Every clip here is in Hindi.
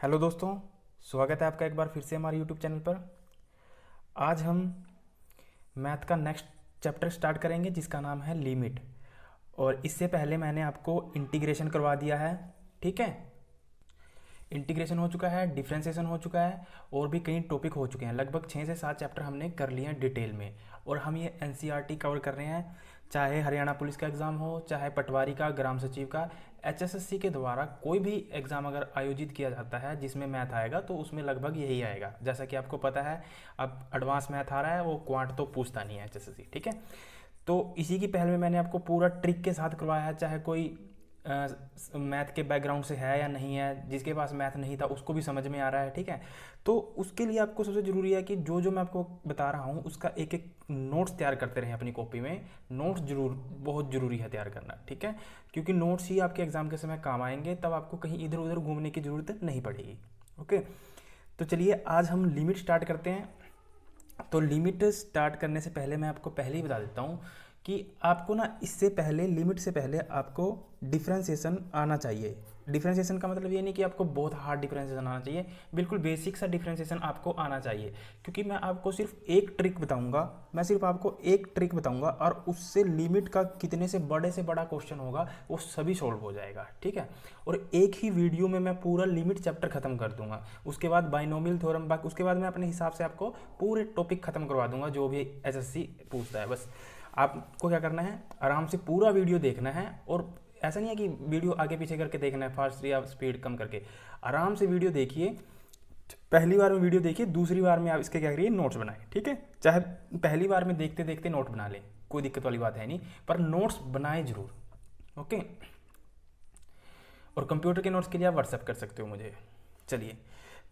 हेलो दोस्तों, स्वागत है आपका एक बार फिर से हमारे यूट्यूब चैनल पर। आज हम मैथ का नेक्स्ट चैप्टर स्टार्ट करेंगे जिसका नाम है लिमिट। और इससे पहले मैंने आपको इंटीग्रेशन करवा दिया है, ठीक है। इंटीग्रेशन हो चुका है, डिफ्रेंसिएशन हो चुका है और भी कई टॉपिक हो चुके हैं। लगभग 6 से 7 चैप्टर हमने कर लिए हैं डिटेल में। और हम ये एनसीईआरटी कवर कर रहे हैं, चाहे हरियाणा पुलिस का एग्ज़ाम हो, चाहे पटवारी का, ग्राम सचिव का। एचएसएससी के द्वारा कोई भी एग्ज़ाम अगर आयोजित किया जाता है जिसमें मैथ आएगा तो उसमें लगभग यही आएगा। जैसा कि आपको पता है, अब एडवांस मैथ आ रहा है, वो क्वांट तो पूछता नहीं है एचएसएससी, ठीक है। तो इसी की पहल में मैंने आपको पूरा ट्रिक के साथ करवाया है, चाहे कोई मैथ के बैकग्राउंड से है या नहीं है। जिसके पास मैथ नहीं था उसको भी समझ में आ रहा है, ठीक है। तो उसके लिए आपको सबसे ज़रूरी है कि जो जो मैं आपको बता रहा हूँ उसका एक एक नोट्स तैयार करते रहें अपनी कॉपी में। नोट्स जरूर बहुत ज़रूरी है तैयार करना, ठीक है, क्योंकि नोट्स ही आपके एग्ज़ाम के समय काम आएंगे। तब आपको कहीं इधर उधर घूमने की ज़रूरत नहीं पड़ेगी। ओके, तो चलिए आज हम लिमिट स्टार्ट करते हैं। तो लिमिट स्टार्ट करने से पहले मैं आपको पहले ही बता देता हूँ कि आपको ना इससे पहले, लिमिट से पहले आपको डिफ्रेंसिएशन आना चाहिए। डिफ्रेंसिएशन का मतलब ये नहीं कि आपको बहुत हार्ड डिफ्रेंसिएशन आना चाहिए, बिल्कुल बेसिक सा डिफ्रेंसिएशन आपको आना चाहिए। क्योंकि मैं आपको सिर्फ एक ट्रिक बताऊंगा, मैं सिर्फ आपको एक ट्रिक बताऊंगा और उससे लिमिट का कितने से बड़ा क्वेश्चन होगा वो सभी सॉल्व हो जाएगा, ठीक है। और एक ही वीडियो में मैं पूरा लिमिट चैप्टर खत्म कर दूंगा। उसके बाद बाइनोमियल थ्योरम, बाकी उसके बाद मैं अपने हिसाब से आपको पूरे टॉपिक खत्म करवा दूंगा जो भी एसएससी पूछता है। बस आपको क्या करना है, आराम से पूरा वीडियो देखना है। और ऐसा नहीं है कि वीडियो आगे पीछे करके देखना है, फास्ट या स्पीड कम करके। आराम से वीडियो देखिए, पहली बार में वीडियो देखिए, दूसरी बार में आप इसके क्या करिए, नोट्स बनाएं, ठीक है। चाहे पहली बार में देखते देखते नोट बना लें, कोई दिक्कत वाली बात है नहीं, पर नोट्स बनाएं जरूर, ओके। और कंप्यूटर के नोट्स के लिए आप व्हाट्सएप कर सकते हो मुझे। चलिए,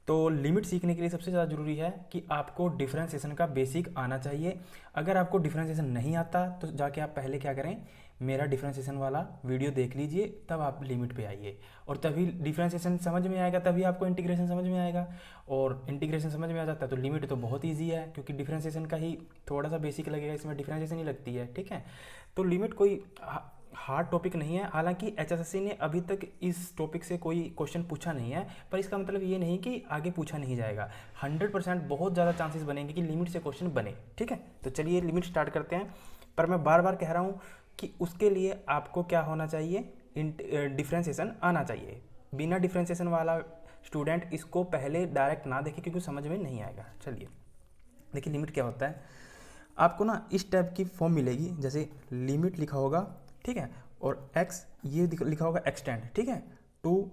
तो लिमिट सीखने के लिए सबसे ज़्यादा ज़रूरी है कि आपको डिफरेंशिएशन का बेसिक आना चाहिए। अगर आपको डिफरेंशिएशन नहीं आता तो जाके आप पहले क्या करें, मेरा डिफरेंशिएशन वाला वीडियो देख लीजिए, तब आप लिमिट पे आइए। और तभी डिफरेंशिएशन समझ में आएगा, तभी आपको इंटीग्रेशन समझ में आएगा। और इंटीग्रेशन समझ में आ जाता है तो लिमिट तो बहुत ईजी है, क्योंकि डिफरेंशिएशन का ही थोड़ा सा बेसिक लगेगा, इसमें डिफरेंशिएशन ही लगती है, ठीक है। तो लिमिट कोई हार्ड टॉपिक नहीं है। हालांकि एचएसएससी ने अभी तक इस टॉपिक से कोई क्वेश्चन पूछा नहीं है, पर इसका मतलब ये नहीं कि आगे पूछा नहीं जाएगा। 100% बहुत ज़्यादा चांसेस बनेंगे कि लिमिट से क्वेश्चन बने, ठीक है। तो चलिए लिमिट स्टार्ट करते हैं। पर मैं बार बार कह रहा हूँ कि उसके लिए आपको क्या होना चाहिए, डिफ्रेंसिएशन आना चाहिए। बिना डिफ्रेंसिएशन वाला स्टूडेंट इसको पहले डायरेक्ट ना देखे, क्योंकि समझ में नहीं आएगा। चलिए देखिए लिमिट क्या होता है। आपको ना इस टाइप की फॉर्म मिलेगी, जैसे लिमिट लिखा होगा, ठीक है, और एक्स ये लिखा होगा एक्सटेंड, ठीक है। टू,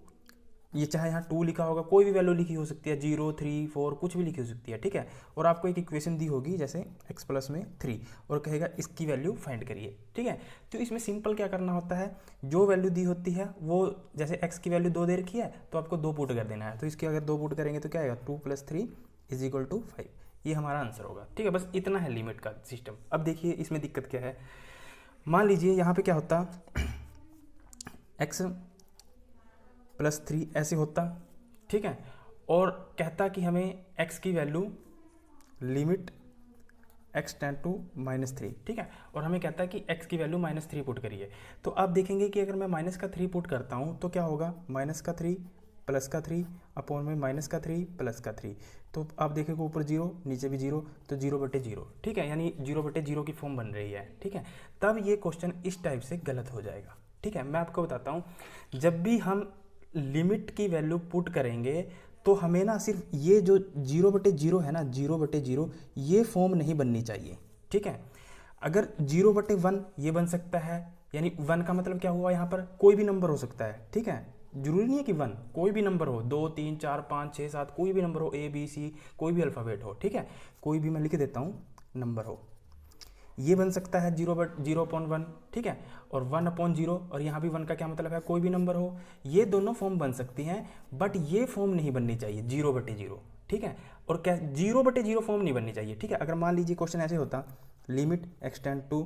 ये चाहे यहाँ टू लिखा होगा, कोई भी वैल्यू लिखी हो सकती है, 0, 3, 4 कुछ भी लिखी हो सकती है, ठीक है। और आपको एक इक्वेशन दी होगी जैसे x प्लस में 3, और कहेगा इसकी वैल्यू फाइंड करिए, ठीक है। तो इसमें सिंपल क्या करना होता है, जो वैल्यू दी होती है वो, जैसे x की वैल्यू 2 दे रखी है तो आपको 2 पुट कर देना है। तो इसकी अगर 2 पुट करेंगे तो क्या आएगा, 2 + 3 = 5। ये हमारा आंसर होगा, ठीक है। बस इतना है लिमिट का सिस्टम। अब देखिए इसमें दिक्कत क्या है। मान लीजिए यहाँ पे क्या होता, x + 3 ऐसे होता, ठीक है। और कहता कि हमें x की value limit x tend to -3, ठीक है। और हमें कहता है कि x की वैल्यू -3 पुट करिए। तो आप देखेंगे कि अगर मैं -3 पुट करता हूँ तो क्या होगा, -3 +3 अपॉन में -3 +3। तो आप देखेंगे ऊपर 0 नीचे भी 0, तो 0/0, ठीक है, यानी 0/0 की फॉर्म बन रही है, ठीक है। तब ये क्वेश्चन इस टाइप से गलत हो जाएगा, ठीक है। मैं आपको बताता हूँ, जब भी हम लिमिट की वैल्यू पुट करेंगे तो हमें ना सिर्फ ये जो 0/0 है ना, 0/0 ये फॉर्म नहीं बननी चाहिए, ठीक है। अगर 0/1 ये बन सकता है, यानी 1 का मतलब क्या हुआ, यहाँ पर कोई भी नंबर हो सकता है, ठीक है। जरूरी नहीं है कि 1, कोई भी नंबर हो, 2, 3, 4, 5, 6, 7, कोई भी नंबर हो, A, B, C, कोई भी अल्फ़ाबेट हो, ठीक है। कोई भी मैं लिख देता हूँ नंबर हो, ये बन सकता है 0/1, ठीक है। और 1/0, और यहाँ भी 1 का क्या मतलब है, कोई भी नंबर हो। ये दोनों फॉर्म बन सकती हैं, बट ये फॉर्म नहीं बननी चाहिए 0/0, ठीक है। और क्या 0/0 फॉर्म नहीं बननी चाहिए, ठीक है। अगर मान लीजिए क्वेश्चन ऐसे होता, लिमिट एक्सटेंड टू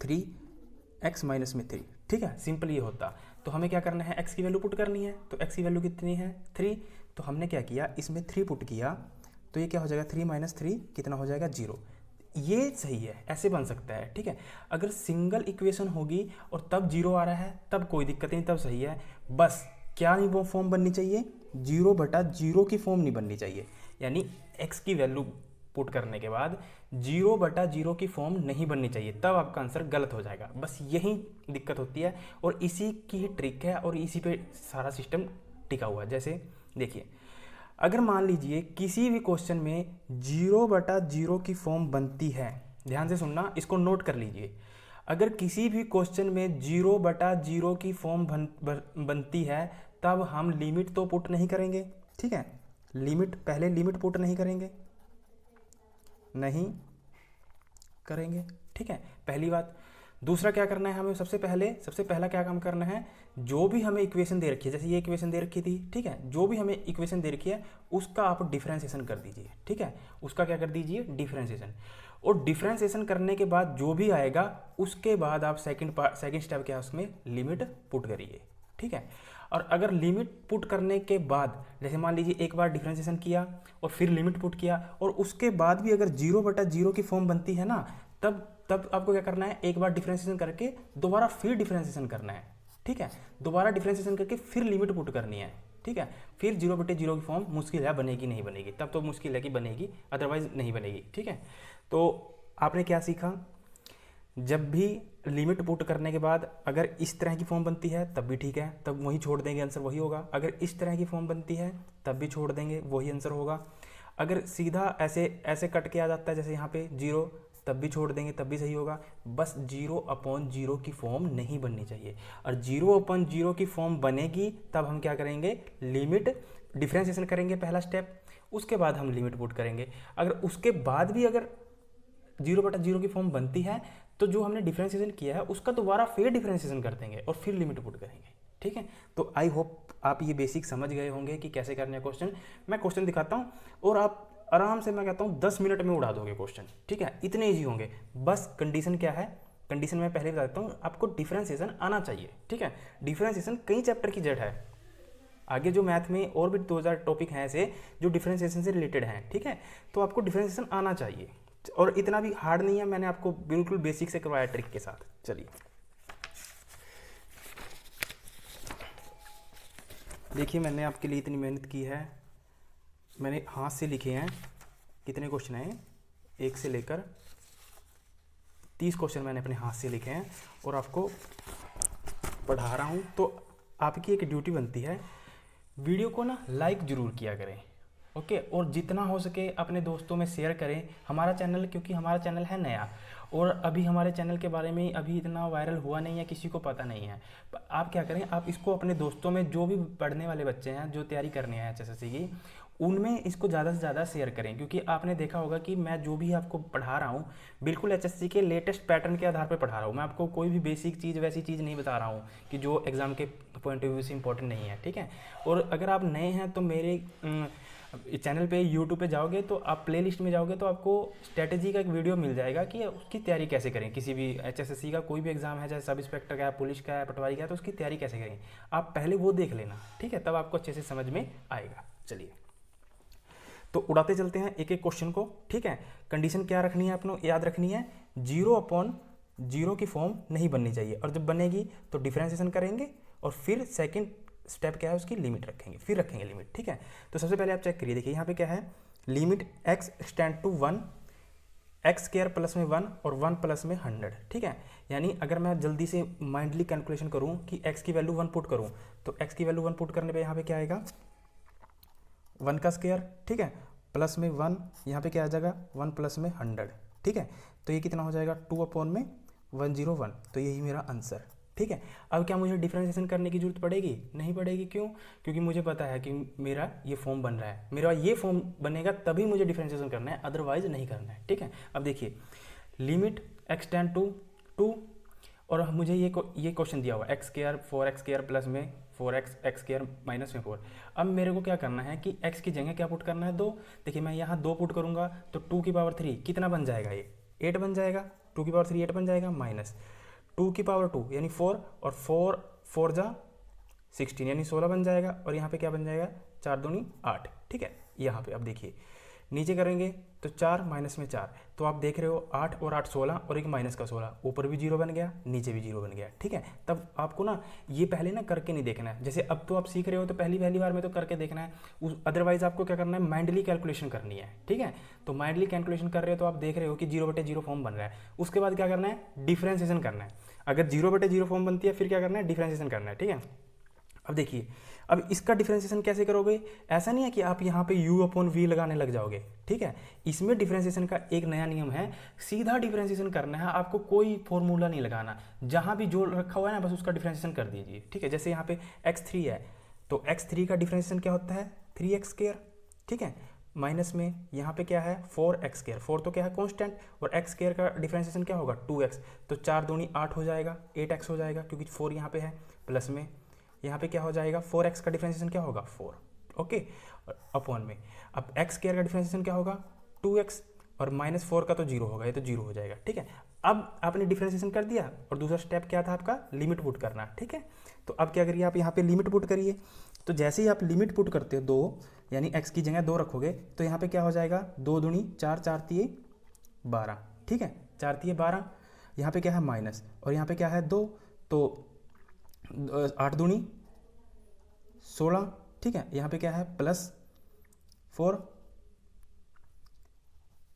3x - 3, ठीक है, सिंपल ये होता। तो हमें क्या करना है, x की वैल्यू पुट करनी है। तो x की वैल्यू कितनी है, 3। तो हमने क्या किया, इसमें 3 पुट किया, तो ये क्या हो जाएगा, 3 - 3 कितना हो जाएगा, 0। ये सही है, ऐसे बन सकता है, ठीक है। अगर सिंगल इक्वेशन होगी और तब 0 आ रहा है तब कोई दिक्कत नहीं, तब सही है। बस क्या नहीं वो फॉर्म बननी चाहिए, 0/0 की फॉर्म नहीं बननी चाहिए। यानी x की वैल्यू पुट करने के बाद 0/0 की फॉर्म नहीं बननी चाहिए, तब आपका आंसर गलत हो जाएगा। बस यही दिक्कत होती है और इसी की ही ट्रिक है और इसी पे सारा सिस्टम टिका हुआ है। जैसे देखिए, अगर मान लीजिए किसी भी क्वेश्चन में 0/0 की फॉर्म बनती है, ध्यान से सुनना, इसको नोट कर लीजिए। अगर किसी भी क्वेश्चन में 0/0 की फॉर्म बनती है, तब हम लिमिट तो पुट नहीं करेंगे, ठीक है। पहले लिमिट पुट नहीं करेंगे, ठीक है, पहली बात। दूसरा क्या करना है हमें, सबसे पहला क्या काम करना है, जो भी हमें इक्वेशन दे रखी है, जैसे ये इक्वेशन दे रखी थी, ठीक है, जो भी हमें इक्वेशन दे रखी है उसका आप डिफरेंशिएशन कर दीजिए, ठीक है, उसका क्या कर दीजिए, डिफरेंशिएशन। और डिफरेंशिएशन करने के बाद जो भी आएगा उसके बाद आप सेकंड स्टेप क्या है उसमें लिमिट पुट करिए, ठीक है। और अगर लिमिट पुट करने के बाद, जैसे मान लीजिए एक बार डिफरेंशिएशन किया और फिर लिमिट पुट किया और उसके बाद भी अगर 0/0 की फॉर्म बनती है ना, तब आपको क्या करना है, एक बार डिफरेंशिएशन करके दोबारा फिर डिफरेंशिएशन करना है, ठीक है, दोबारा डिफरेंशिएशन करके फिर लिमिट पुट करनी है, ठीक है। फिर 0/0 की फॉर्म मुश्किल है, बनेगी नहीं बनेगी, तब तो मुश्किल है कि बनेगी, अदरवाइज नहीं बनेगी, ठीक है। तो आपने क्या सीखा, जब भी लिमिट पुट करने के बाद अगर इस तरह की फॉर्म बनती है तब भी ठीक है, तब वही छोड़ देंगे, आंसर वही होगा। अगर इस तरह की फॉर्म बनती है तब भी छोड़ देंगे, वही आंसर होगा। अगर सीधा ऐसे कट के आ जाता है, जैसे यहाँ पे 0, तब भी छोड़ देंगे, तब भी सही होगा। बस 0/0 की फॉर्म नहीं बननी चाहिए, और 0/0 की फॉर्म बनेगी तब हम क्या करेंगे, लिमिट डिफरेंशिएशन करेंगे, पहला स्टेप, उसके बाद हम लिमिट पुट करेंगे। अगर उसके बाद भी अगर 0/0 की फॉर्म बनती है तो जो हमने डिफरेंशिएशन किया है उसका दोबारा फिर डिफरेंशिएशन कर देंगे और फिर लिमिट पुट करेंगे, ठीक है। तो आई होप आप ये बेसिक समझ गए होंगे कि कैसे करना है क्वेश्चन। मैं क्वेश्चन दिखाता हूँ और आप आराम से, मैं कहता हूँ 10 मिनट में उड़ा दोगे क्वेश्चन, ठीक है, इतने ईजी होंगे। बस कंडीशन क्या है, कंडीशन मैं पहले बता देता हूँ, आपको डिफरेंशिएशन आना चाहिए, ठीक है। डिफरेंशिएशन कई चैप्टर की जड़ है, आगे जो मैथ में और भी 2000 टॉपिक हैं ऐसे जो डिफरेंशिएशन से रिलेटेड हैं, ठीक है। तो आपको डिफरेंशिएशन आना चाहिए और इतना भी हार्ड नहीं है, मैंने आपको बिल्कुल बेसिक से करवाया ट्रिक के साथ। चलिए देखिए, मैंने आपके लिए इतनी मेहनत की है, मैंने हाथ से लिखे हैं, कितने क्वेश्चन हैं, 1 से लेकर 30 क्वेश्चन मैंने अपने हाथ से लिखे हैं और आपको पढ़ा रहा हूँ। तो आपकी एक ड्यूटी बनती है, वीडियो को ना लाइक ज़रूर किया करें, ओके, और जितना हो सके अपने दोस्तों में शेयर करें हमारा चैनल, क्योंकि हमारा चैनल है नया और अभी हमारे चैनल के बारे में अभी इतना वायरल हुआ नहीं है, किसी को पता नहीं है। आप क्या करें, आप इसको अपने दोस्तों में, जो भी पढ़ने वाले बच्चे हैं, जो तैयारी करने हैं HSSC की, उनमें इसको ज़्यादा से ज़्यादा शेयर करें, क्योंकि आपने देखा होगा कि मैं जो भी आपको पढ़ा रहा हूँ बिल्कुल HSSC के लेटेस्ट पैटर्न के आधार पर पढ़ा रहा हूँ। मैं आपको कोई भी बेसिक चीज़, वैसी चीज़ नहीं बता रहा हूँ कि जो एग्ज़ाम के पॉइंट ऑफ व्यू से इंपॉर्टेंट नहीं है, ठीक है। और अगर आप नए हैं तो मेरे चैनल पे, यूट्यूब पे जाओगे तो आप प्लेलिस्ट में जाओगे तो आपको स्ट्रेटेजी का एक वीडियो मिल जाएगा कि उसकी तैयारी कैसे करें। किसी भी HSSC का कोई भी एग्जाम है, चाहे सब इंस्पेक्टर का है, पुलिस का है, पटवारी का है, तो उसकी तैयारी कैसे करें, आप पहले वो देख लेना, ठीक है, तब आपको अच्छे से समझ में आएगा। चलिए तो उड़ाते चलते हैं एक एक क्वेश्चन को, ठीक है। कंडीशन क्या रखनी है, आपको याद रखनी है, 0/0 की फॉर्म नहीं बननी चाहिए, और जब बनेगी तो डिफरेंशिएशन करेंगे और फिर सेकंड स्टेप क्या है, उसकी लिमिट रखेंगे, फिर रखेंगे लिमिट, ठीक है। तो सबसे पहले आप चेक करिए, देखिए यहाँ पे क्या है, limit x extend to 1, x² plus में 1 और 1 प्लस में 100, ठीक है। यानी अगर मैं जल्दी से माइंडली कैलकुलेशन करूँ कि x की वैल्यू 1 पुट करूँ, तो x की वैल्यू 1 पुट करने पे यहाँ पे क्या आएगा, 1 का स्क्वायर, ठीक है, प्लस में 1, यहाँ पे क्या आ जाएगा, 1 प्लस में 100, ठीक है। तो ये कितना हो जाएगा, 2/101, तो यही मेरा आंसर, ठीक है। अब क्या मुझे डिफरेंशिएशन करने की जरूरत पड़ेगी, नहीं पड़ेगी, क्यों, क्योंकि मुझे पता है कि मेरा ये फॉर्म बन रहा है, मेरा ये फॉर्म बनेगा तभी मुझे डिफरेंशिएशन करना है, अदरवाइज नहीं करना है, ठीक है। अब देखिए, लिमिट एक्सटेंड टू 2 और मुझे ये क्वेश्चन दिया हुआ x² 4x² प्लस में 4x x² माइनस में 4। अब मेरे को क्या करना है कि x की जगह क्या पुट करना है, 2। देखिए मैं यहाँ 2 पुट करूँगा तो 2 की पावर 3 कितना बन जाएगा, ये 8 बन जाएगा, 2 की पावर 3 8 बन जाएगा, माइनस 2 की पावर 2 यानी 4 और 4 जा 16 यानी 16 बन जाएगा, और यहाँ पे क्या बन जाएगा, 4 दूनी 8, ठीक है। यहाँ पे अब देखिए नीचे करेंगे तो 4 माइनस में 4, तो आप देख रहे हो 8 और 8 16 और एक माइनस का 16, ऊपर भी 0 बन गया, नीचे भी 0 बन गया। ठीक है, तब आपको ना ये पहले ना करके नहीं देखना है, जैसे अब तो आप सीख रहे हो तो पहली बार में तो करके देखना है, अदरवाइज आपको क्या करना है, माइंडली कैलकुलेशन करनी है। ठीक है, तो माइंडली कैलकुलेशन कर रहे हो तो आप देख रहे हो कि 0/0 फॉर्म बन रहा है, उसके बाद क्या करना है, डिफ्रेंसिएशन करना है। अगर 0/0 फॉर्म बनती है फिर क्या करना है, डिफ्रेंसिएशन करना है। ठीक है, अब देखिए, अब इसका डिफ्रेंसिएशन कैसे करोगे, ऐसा नहीं है कि आप यहाँ पे u/v लगाने लग जाओगे। ठीक है, इसमें डिफ्रेंसिएशन का एक नया नियम है, सीधा डिफ्रेंसिएशन करना है, आपको कोई फॉर्मूला नहीं लगाना, जहाँ भी जो रखा हुआ है ना बस उसका डिफ्रेंसिएशन कर दीजिए। ठीक है, जैसे यहाँ पे x3 है तो x3 का डिफ्रेंसिएशन क्या होता है, 3x²। ठीक है, माइनस में यहाँ पे क्या है, 4x², 4 तो क्या है कॉन्स्टेंट, और x² का डिफ्रेंसिएशन क्या होगा, 2x, तो 4 दूनी 8 हो जाएगा, 8x हो जाएगा क्योंकि 4 यहाँ पे है, प्लस में यहाँ पे क्या हो जाएगा, 4x का डिफ्रेंसिएशन क्या होगा, 4। ओके, अपॉन में अब x² का डिफ्रेंसिएशन क्या होगा, 2x, और -4 का तो 0 होगा, ये तो 0 हो जाएगा। ठीक है, अब आपने डिफ्रेंसिएशन कर दिया और दूसरा स्टेप क्या था आपका, लिमिट पुट करना। ठीक है, तो अब क्या करिए, आप यहाँ पे लिमिट पुट करिए, तो जैसे ही आप लिमिट पुट करते हो 2, यानी x की जगह 2 रखोगे तो यहाँ पे क्या हो जाएगा, 2 दूनी 4, 4 तिये 12। ठीक है, 4 तिये 12, यहाँ पे क्या है माइनस, और यहाँ पे क्या है 2, तो 8 दूनी 16। ठीक है, यहाँ पे क्या है +4।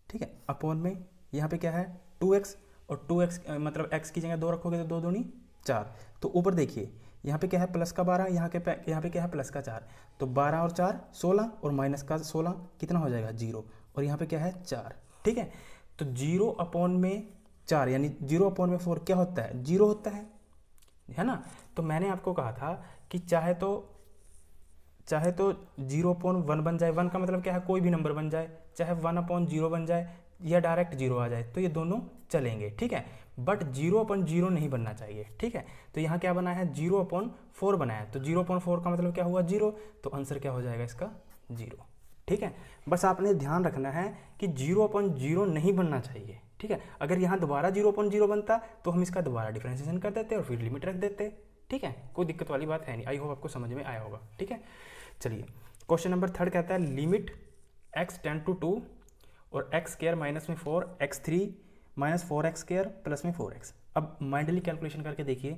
ठीक है, अपॉन में यहाँ पे क्या है 2x, और 2x मतलब x की जगह 2 रखोगे तो 2 दूनी 4, तो ऊपर देखिए यहाँ पे क्या है प्लस का 12, यहाँ पे क्या है प्लस का 4, तो 12 और 4 16, और माइनस का 16 कितना हो जाएगा 0, और यहाँ पे क्या है 4। ठीक है, तो 0/4 यानी 0/4 क्या होता है, 0 होता है ना। तो मैंने आपको कहा था कि चाहे तो 0/1 बन जाए, 1 का मतलब क्या है, कोई भी नंबर बन जाए, चाहे 1/0 बन जाए या डायरेक्ट 0 आ जाए, तो ये दोनों चलेंगे। ठीक है, बट 0/0 नहीं बनना चाहिए। ठीक है, तो यहाँ क्या बना है, 0/4 बना है, तो 0/4 का मतलब क्या हुआ 0, तो आंसर क्या हो जाएगा इसका 0। ठीक है, बस आपने ध्यान रखना है कि 0/0 नहीं बनना चाहिए। ठीक है, अगर यहाँ दोबारा 0/0 बनता तो हम इसका दोबारा डिफरेंशिएशन कर देते और फिर लिमिट रख देते। ठीक है, कोई दिक्कत वाली बात है नहीं, आई होप आपको समझ में आया होगा। ठीक है, चलिए क्वेश्चन नंबर 3 कहता है लिमिट x टेंड टू 2 और x² माइनस में 4 x3 माइनस 4x² प्लस में 4x। अब माइंडली कैलकुलेशन करके देखिए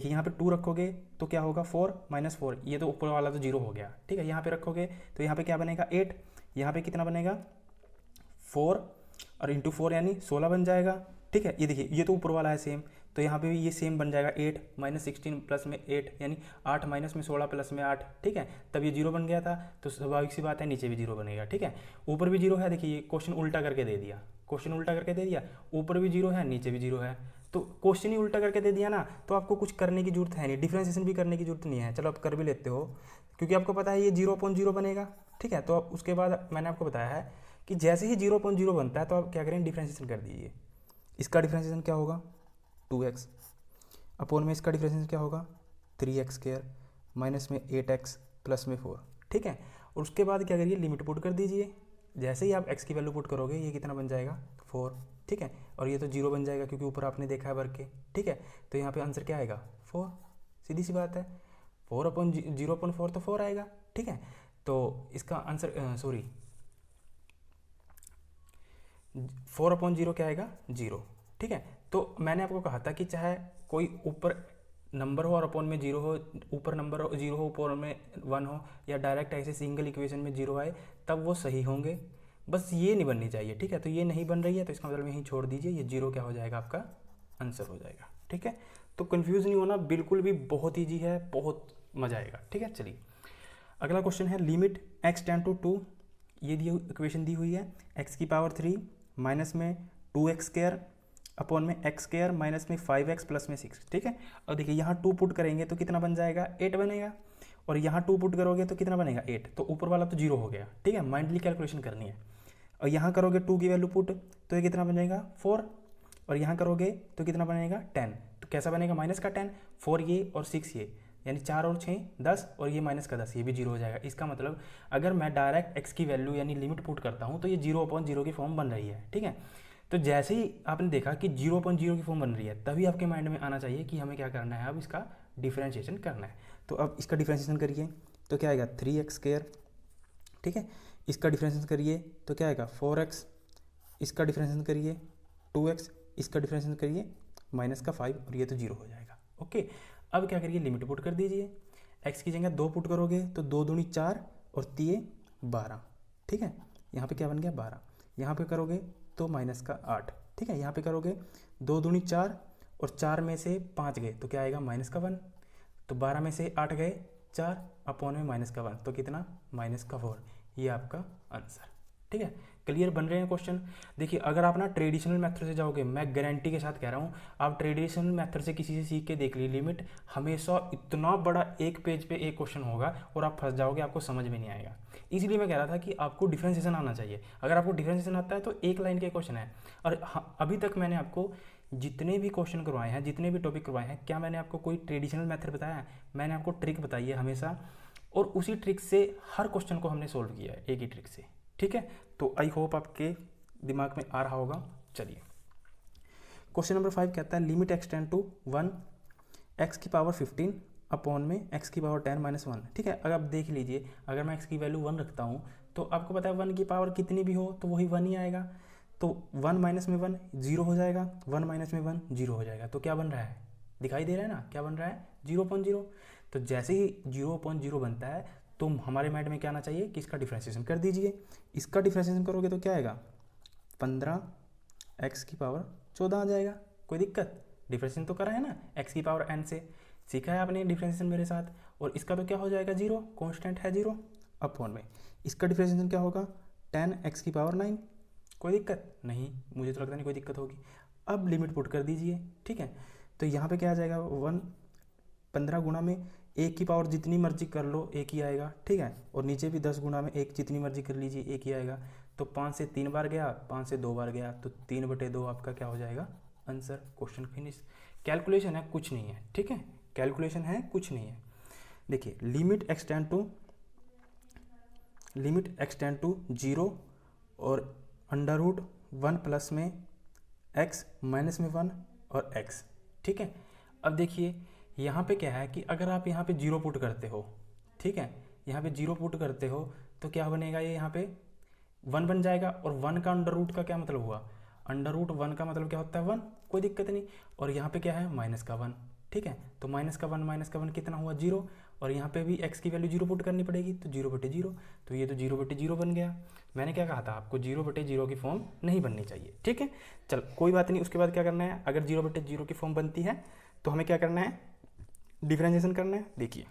यहाँ पे 2 रखोगे तो क्या होगा 4 माइनस 4, ये तो ऊपर वाला तो 0 हो गया। ठीक है, यहाँ पे रखोगे तो यहाँ पे क्या बनेगा 8, यहाँ पे कितना बनेगा 4 और इंटू 4 यानी 16 बन जाएगा। ठीक है, ये देखिए ये तो ऊपर वाला है सेम, तो यहाँ पे भी ये सेम बन जाएगा 8 माइनस 16 प्लस में 8 यानी 8 माइनस में 16 प्लस में 8। ठीक है, तब ये 0 बन गया था, तो स्वाभाविक सी बात है नीचे भी 0 बनेगा। ठीक है, ऊपर भी 0 है, देखिए क्वेश्चन उल्टा करके दे दिया, ऊपर भी 0 है नीचे भी 0 है, तो क्वेश्चन ही उल्टा करके दे दिया ना, तो आपको कुछ करने की जरूरत है नहीं, डिफरेंशिएशन भी करने की जरूरत नहीं है। चलो आप कर भी लेते हो क्योंकि आपको पता है ये 0/0 बनेगा। ठीक है, तो अब उसके बाद मैंने आपको बताया है कि जैसे ही 0/0 बनता है तो आप क्या करें, डिफरेंशिएशन कर दीजिए। इसका डिफरेंशिएशन क्या होगा 2x, अपॉन में इसका डिफरेंशिएशन क्या होगा 3x² माइनस में 8x प्लस में 4। ठीक है, और उसके बाद क्या करिए, लिमिट पुट कर दीजिए। जैसे ही आप x की वैल्यू पुट करोगे ये कितना बन जाएगा 4। ठीक है, और ये तो 0 बन जाएगा क्योंकि ऊपर आपने देखा है भर के। ठीक है, तो यहाँ पे आंसर क्या आएगा 4, सीधी सी बात है, 4/0/4 तो 4 आएगा। ठीक है, तो इसका आंसर 4/0 क्या आएगा 0। ठीक है, तो मैंने आपको कहा था कि चाहे कोई ऊपर नंबर हो और अपॉन में 0 हो, ऊपर नंबर हो 0 हो ऊपर में 1 हो, या डायरेक्ट ऐसे सिंगल इक्वेशन में 0 आए तब वो सही होंगे, बस ये नहीं बननी चाहिए। ठीक है, तो ये नहीं बन रही है तो इसका मतलब यहीं छोड़ दीजिए, ये 0 क्या हो जाएगा आपका आंसर हो जाएगा। ठीक है, तो कन्फ्यूज़ नहीं होना बिल्कुल भी, बहुत ईजी है, बहुत मज़ा आएगा। ठीक है, चलिए अगला क्वेश्चन है लिमिट x टेंड टू 2, ये दी इक्वेशन दी हुई है, x की पावर 3 माइनस में 2x² अपॉन में x² माइनस में 5x प्लस में 6। ठीक है, और देखिए यहाँ 2 पुट करेंगे तो कितना बन जाएगा 8 बनेगा, और यहाँ 2 पुट करोगे तो कितना बनेगा 8, तो ऊपर वाला तो 0 हो गया। ठीक है, माइंडली कैलकुलेशन करनी है, और यहाँ करोगे 2 की वैल्यू पुट तो ये कितना बन जाएगा 4, और यहाँ करोगे तो कितना बनेगा 10, तो कैसा बनेगा माइनस का 10, 4 ये और 6 ये, यानी 4 और 6 10, और ये माइनस का 10, ये भी 0 हो जाएगा। इसका मतलब अगर मैं डायरेक्ट x की वैल्यू यानी लिमिट पुट करता हूँ तो ये 0/0 की फॉर्म बन रही है। ठीक है, तो जैसे ही आपने देखा कि 0/0 की फॉर्म बन रही है तभी आपके माइंड में आना चाहिए कि हमें क्या करना है, अब इसका डिफरेंशिएशन करना है। तो अब इसका डिफरेंशिएशन करिए तो क्या आएगा 3x²। ठीक है, इसका डिफरेंशिएशन करिए तो क्या आएगा 4x, इसका डिफरेंशिएशन करिए 2x, इसका डिफरेंशिएशन करिए -5 और ये तो 0 हो जाएगा। ओके, अब क्या करिए लिमिट पुट कर दीजिए। x की जगह 2 पुट करोगे तो 2 दूनी 4 और 3 12, ठीक है। यहाँ पे क्या बन गया 12, यहाँ पे करोगे तो -8, ठीक है। यहाँ पे करोगे 2 दूनी 4 और 4 में से 5 गए तो क्या आएगा -1, तो 12 में से 8 गए 4 अपॉन में -1 तो कितना -4, ये आपका आंसर, ठीक है। क्लियर बन रहे हैं क्वेश्चन। देखिए अगर आप ना ट्रेडिशनल मेथड से जाओगे, मैं गारंटी के साथ कह रहा हूँ, आप ट्रेडिशनल मेथड से किसी से सीख के देख ली लिमिट, हमेशा इतना बड़ा एक पेज पे एक क्वेश्चन होगा और आप फंस जाओगे, आपको समझ में नहीं आएगा। इसलिए मैं कह रहा था कि आपको डिफरेंशिएशन आना चाहिए। अगर आपको डिफरेंशिएशन आता है तो एक लाइन के क्वेश्चन है। और अभी तक मैंने आपको जितने भी क्वेश्चन करवाए हैं, जितने भी टॉपिक करवाए हैं, क्या मैंने आपको कोई ट्रेडिशनल मेथड बताया है? मैंने आपको ट्रिक बताई है हमेशा, और उसी ट्रिक से हर क्वेश्चन को हमने सोल्व किया है, एक ही ट्रिक से, ठीक है। तो आई होप आपके दिमाग में आ रहा होगा। चलिए क्वेश्चन नंबर 5 कहता है लिमिट एक्सटेंड टू 1 x की पावर 15 अपॉन में x की पावर 10 - 1, ठीक है। अगर आप देख लीजिए, अगर मैं x की वैल्यू 1 रखता हूँ तो आपको पता है 1 की पावर कितनी भी हो तो वही 1 ही आएगा। तो 1 माइनस में 1 0 हो जाएगा, 1 माइनस में 1 0 हो जाएगा। तो क्या बन रहा है, दिखाई दे रहा है ना, क्या बन रहा है 0.0। तो जैसे ही 0.0 बनता है तो हमारे माइंड में क्या आना चाहिए कि इसका डिफरेंशिएशन कर दीजिए। इसका डिफरेंशिएशन करोगे तो क्या आएगा 15 x की पावर 14 आ जाएगा। कोई दिक्कत, डिफरेंशिएशन तो करा है ना x की पावर n से, सीखा है आपने डिफरेंशिएशन मेरे साथ। और इसका तो क्या हो जाएगा 0, कांस्टेंट है 0 अपॉन में इसका डिफरेंशिएशन क्या होगा 10 x की पावर 9। कोई दिक्कत नहीं, मुझे तो लगता नहीं कोई दिक्कत होगी। अब लिमिट पुट कर दीजिए, ठीक है। तो यहाँ पे क्या आ जाएगा 15 गुणा में 1 की पावर जितनी मर्जी कर लो 1 ही आएगा, ठीक है। और नीचे भी 10 गुणा में 1 जितनी मर्जी कर लीजिए 1 ही आएगा। तो 5 से 3 बार गया, 5 से 2 बार गया, तो 3/2 आपका क्या हो जाएगा आंसर। Question finish. कैलकुलेशन है कुछ नहीं है, ठीक है, कैलकुलेशन है कुछ नहीं है। देखिए लिमिट एक्सटेंड टू 0 और √1 प्लस में x माइनस में 1 और x, ठीक है। अब देखिए यहाँ पे क्या है कि अगर आप यहाँ पे 0 पुट करते हो, ठीक है, यहाँ पे 0 पुट करते हो तो क्या बनेगा, ये यहाँ पे 1 बन जाएगा। और 1 का अंडर रूट का क्या मतलब हुआ, √1 का मतलब क्या होता है 1, कोई दिक्कत नहीं। और यहाँ पे क्या है -1, ठीक है। तो -1 कितना हुआ 0। और यहाँ पे भी x की वैल्यू 0 पुट करनी पड़ेगी तो 0/0, तो ये तो 0/0 बन गया। मैंने क्या कहा था आपको, 0/0 की फॉर्म नहीं बननी चाहिए, ठीक है। चल कोई बात नहीं। उसके बाद क्या करना है, अगर 0/0 की फॉर्म बनती है तो हमें क्या करना है, डिफरेंशिएशन करना है। देखिए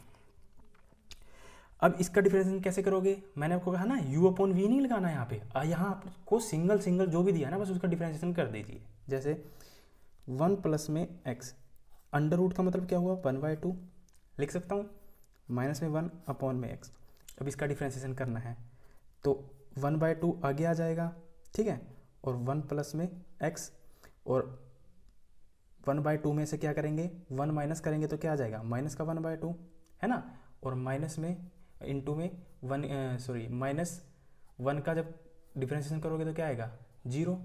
अब इसका डिफरेंशिएशन कैसे करोगे, मैंने आपको कहा ना u/v नहीं लगाना है यहाँ पे, यहाँ आपको सिंगल जो भी दिया ना बस उसका डिफरेंशिएशन कर दीजिए। जैसे 1 प्लस में x, अंडर रूट का मतलब क्या हुआ 1/2 लिख सकता हूँ, माइनस में 1 अपॉन में x। अब इसका डिफरेंशिएशन करना है तो 1/2 आगे आ जाएगा, ठीक है। और 1 प्लस में x और 1/2 में से क्या करेंगे 1 माइनस करेंगे तो क्या आ जाएगा -1/2 है ना। और माइनस में इंटू में -1 का जब डिफरेंशिएशन करोगे तो क्या आएगा 0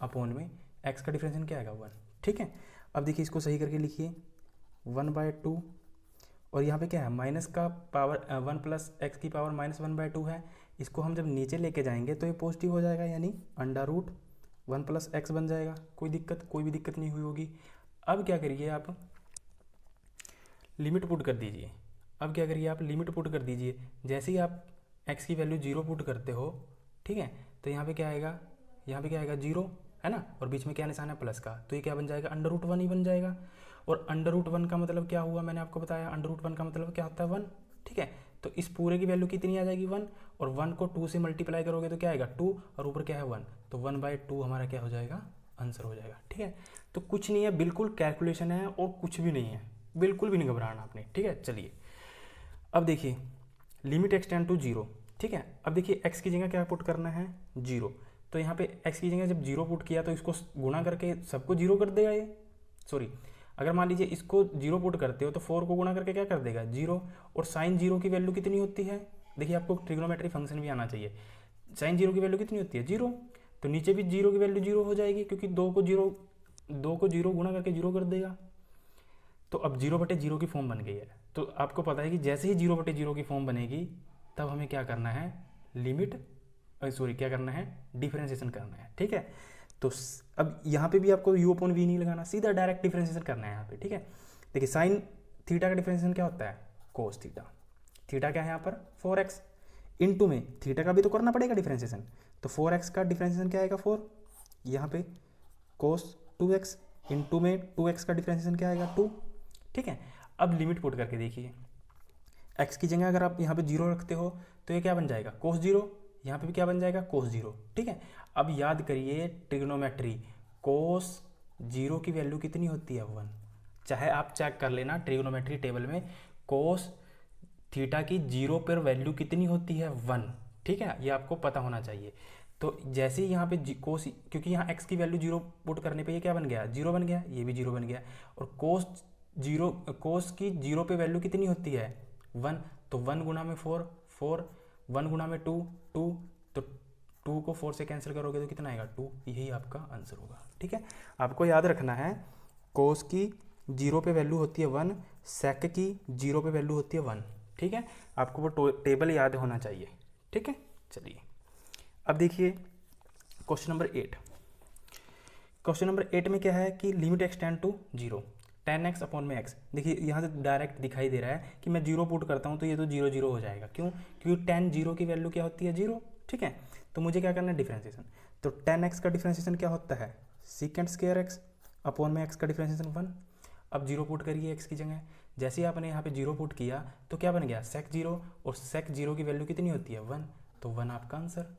अपॉन में x का डिफरेंशिएशन क्या आएगा 1, ठीक है। अब देखिए इसको सही करके लिखिए 1/2 और यहाँ पे क्या है माइनस का पावर 1 प्लस x की पावर -1/2 है। इसको हम जब नीचे लेके जाएंगे तो ये पॉजिटिव हो जाएगा, यानी √1 प्लस x बन जाएगा। कोई भी दिक्कत नहीं हुई होगी। अब क्या करिए आप लिमिट पुट कर दीजिए। लिमिट पुट कर दीजिए। जैसे ही आप x की वैल्यू 0 पुट करते हो, ठीक है, तो यहाँ पे क्या आएगा 0 है ना, और बीच में क्या निशान है प्लस का, तो ये क्या बन जाएगा √1 ही बन जाएगा। और √1 का मतलब क्या हुआ, मैंने आपको बताया √1 का मतलब क्या होता है 1, ठीक है। तो इस पूरे की वैल्यू कितनी आ जाएगी 1, और 1 को 2 से मल्टीप्लाई करोगे तो क्या आएगा 2, और ऊपर क्या है 1, तो 1/2 हमारा क्या हो जाएगा आंसर हो जाएगा, ठीक है। तो कुछ नहीं है, बिल्कुल कैलकुलेशन है और कुछ भी नहीं है, बिल्कुल भी नहीं घबराना आपने, ठीक है। चलिए अब देखिए लिमिट एक्सटेंड टू 0, ठीक है। अब देखिए x की जगह क्या पुट करना है 0, तो यहाँ पे x की जगह जब 0 पुट किया तो इसको गुणा करके सबको 0 कर देगा ये, सॉरी अगर मान लीजिए इसको 0 पुट करते हो तो 4 को गुणा करके क्या कर देगा 0। और साइन 0 की वैल्यू कितनी होती है, देखिए आपको ट्रिग्नोमेट्री फंक्शन भी आना चाहिए। साइन 0 की वैल्यू कितनी होती है 0, तो नीचे भी 0 की वैल्यू 0 हो जाएगी, क्योंकि 2 को 0 गुणा करके 0 कर देगा। तो अब 0/0 की फॉर्म बन गई है। तो आपको पता है कि जैसे ही 0/0 की फॉर्म बनेगी तब हमें क्या करना है, लिमिट सॉरी क्या करना है, डिफरेंशिएशन करना है, ठीक है। तो अब यहाँ पे भी आपको u अपॉन वी नहीं लगाना, सीधा डायरेक्ट डिफरेंशिएशन करना है यहाँ पे, ठीक है। देखिए साइन थीटा का डिफरेंशिएशन क्या होता है, कोस थीटा। थीटा क्या है यहाँ पर 4x, इनटू में थीटा का भी तो करना पड़ेगा डिफरेंशिएशन, तो 4x का डिफरेंशिएशन क्या आएगा 4, यहाँ पे कोस 2x, इनटू में 2x का डिफरेंशिएशन क्या आएगा 2, ठीक है। अब लिमिट पुट करके देखिए, x की जगह अगर आप यहाँ पे 0 रखते हो तो ये क्या बन जाएगा कोस 0, यहाँ पे भी क्या बन जाएगा कोस 0, ठीक है। अब याद करिए ट्रिग्नोमेट्री, कोस 0 की वैल्यू कितनी होती है 1, चाहे आप चेक कर लेना ट्रिग्नोमेट्री टेबल में, कोस थीटा की 0 पर वैल्यू कितनी होती है 1, ठीक है, ये आपको पता होना चाहिए। तो जैसे ही यहाँ पे कोस, क्योंकि यहाँ x की वैल्यू 0 पुट करने पे ये क्या बन गया 0 बन गया, ये भी 0 बन गया, और कोस की 0 पे वैल्यू कितनी होती है 1, तो 1 गुना में 4 4, 1 गुना में 2 2, तो 2 को 4 से कैंसिल करोगे तो कितना आएगा 2, यही आपका आंसर होगा, ठीक है। आपको याद रखना है कोस की 0 पे वैल्यू होती है 1, सेक की 0 पे वैल्यू होती है 1, ठीक है। आपको वो टेबल याद होना चाहिए, ठीक है। चलिए अब देखिए क्वेश्चन नंबर 8। क्वेश्चन नंबर 8 में क्या है कि limit x tend to 0, 10x upon में x। देखिए यहाँ से डायरेक्ट दिखाई दे रहा है कि मैं 0 पुट करता हूँ तो ये तो 0 0 हो जाएगा, क्यों, क्योंकि 10 0 की वैल्यू क्या होती है 0, ठीक है। तो मुझे क्या करना है डिफरेंशिएशन, तो 10x का डिफरेंशिएशन क्या होता है सीकेंड स्क्वायर x अपॉन में x का डिफरेंशिएशन 1। अब 0 पुट करिए x की जगह, जैसे ही आपने यहाँ पे 0 पुट किया तो क्या बन गया सेक 0, और सेक 0 की वैल्यू कितनी होती है 1, तो 1 आपका आंसर,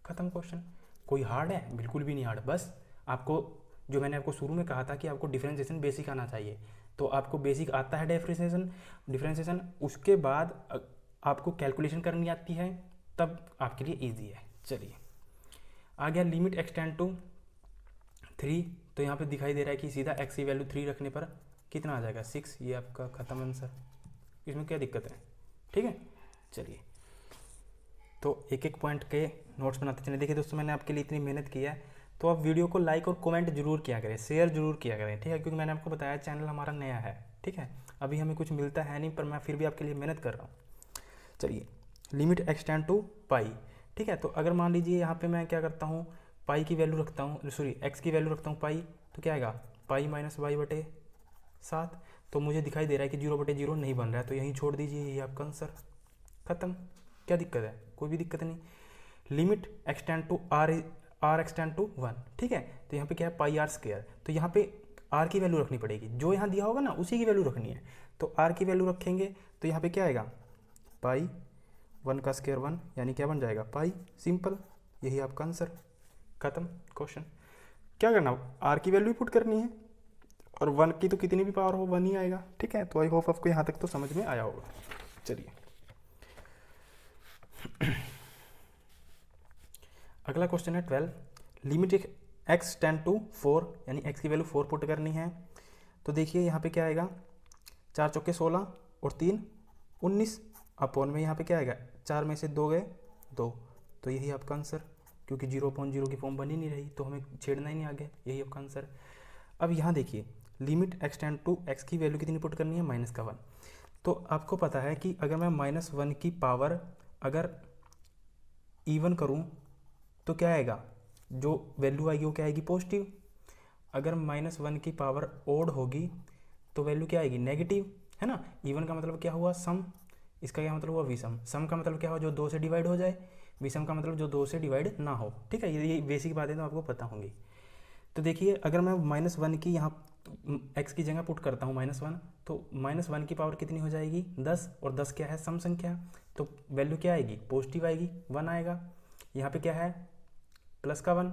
खत्म क्वेश्चन। कोई हार्ड है, बिल्कुल भी नहीं हार्ड, बस आपको जो मैंने आपको शुरू में कहा था कि आपको डिफरेंशिएशन बेसिक आना चाहिए, तो आपको बेसिक आता है डिफरेंशिएशन, उसके बाद आपको कैलकुलेशन करनी आती है, तब आपके लिए इजी है। चलिए आ गया लिमिट एक्सटेंड टू 3, तो यहाँ पे दिखाई दे रहा है कि सीधा x की वैल्यू 3 रखने पर कितना आ जाएगा 6, ये आपका खत्म आंसर, इसमें क्या दिक्कत है, ठीक है। चलिए तो एक एक पॉइंट के नोट्स बनाते चले। देखिए दोस्तों मैंने आपके लिए इतनी मेहनत की है, तो आप वीडियो को लाइक और कमेंट जरूर किया करें, शेयर जरूर किया करें, ठीक है, क्योंकि मैंने आपको बताया चैनल हमारा नया है, ठीक है, अभी हमें कुछ मिलता है नहीं, पर मैं फिर भी आपके लिए मेहनत कर रहा हूँ। चलिए लिमिट एक्सटेंड टू पाई, ठीक है। तो अगर मान लीजिए यहाँ पे मैं क्या करता हूँ, पाई की वैल्यू रखता हूँ, सॉरी एक्स की वैल्यू रखता हूँ पाई, तो क्या आएगा पाई माइनस वाई बटे 7। तो मुझे दिखाई दे रहा है कि 0 बटे 0 नहीं बन रहा है, तो यहीं छोड़ दीजिए, ये आपका आंसर, खत्म। क्या दिक्कत है, कोई भी दिक्कत नहीं। Limit extend to r extend to 1, ठीक है। तो यहाँ पे क्या है पाई आर स्क्वायर, तो यहाँ पे आर की वैल्यू रखनी पड़ेगी, जो यहाँ दिया होगा ना उसी की वैल्यू रखनी है, तो आर की वैल्यू रखेंगे तो यहाँ पे क्या आएगा पाई 1 का स्क्वायर 1, यानी क्या बन जाएगा पाई, सिंपल, यही आपका आंसर, खत्म क्वेश्चन। क्या करना, आर की वैल्यू पुट करनी है, और 1 की तो कितनी भी पावर हो 1 ही आएगा, ठीक है। तो आई होप आपको यहाँ तक तो समझ में आया होगा। चलिए अगला क्वेश्चन है 12, लिमिट एक्स टेंड टू 4, यानी x की वैल्यू 4 पुट करनी है। तो देखिए यहाँ पे क्या आएगा 4 चौके 16 और 3 19, अपॉन में यहाँ पे क्या आएगा 4 में से 2 गए 2, तो यही आपका आंसर, क्योंकि 0/0 की फॉर्म बन ही नहीं रही, तो हमें छेड़ना ही नहीं आगे, यही आपका आंसर। अब यहाँ देखिए लिमिट एक्सटेंड टू x की वैल्यू कितनी पुट करनी है -1। तो आपको पता है कि अगर मैं -1 की पावर अगर इवन करूँ तो क्या आएगा, जो वैल्यू आएगी वो क्या आएगी पॉजिटिव। अगर -1 की पावर ओड होगी तो वैल्यू क्या आएगी नेगेटिव, है ना। इवन का मतलब क्या हुआ सम, इसका क्या मतलब हुआ विषम, सम का मतलब क्या हुआ जो 2 से डिवाइड हो जाए, विषम का मतलब जो 2 से डिवाइड ना हो, ठीक है। ये बेसिक बातें तो आपको पता होंगी। तो देखिए अगर मैं -1 की यहाँ x की जगह पुट करता हूँ -1, तो -1 की पावर कितनी हो जाएगी 10, और 10 क्या है सम संख्या, तो वैल्यू क्या आएगी पॉजिटिव आएगी, 1 आएगा। यहाँ पे क्या है प्लस का 1,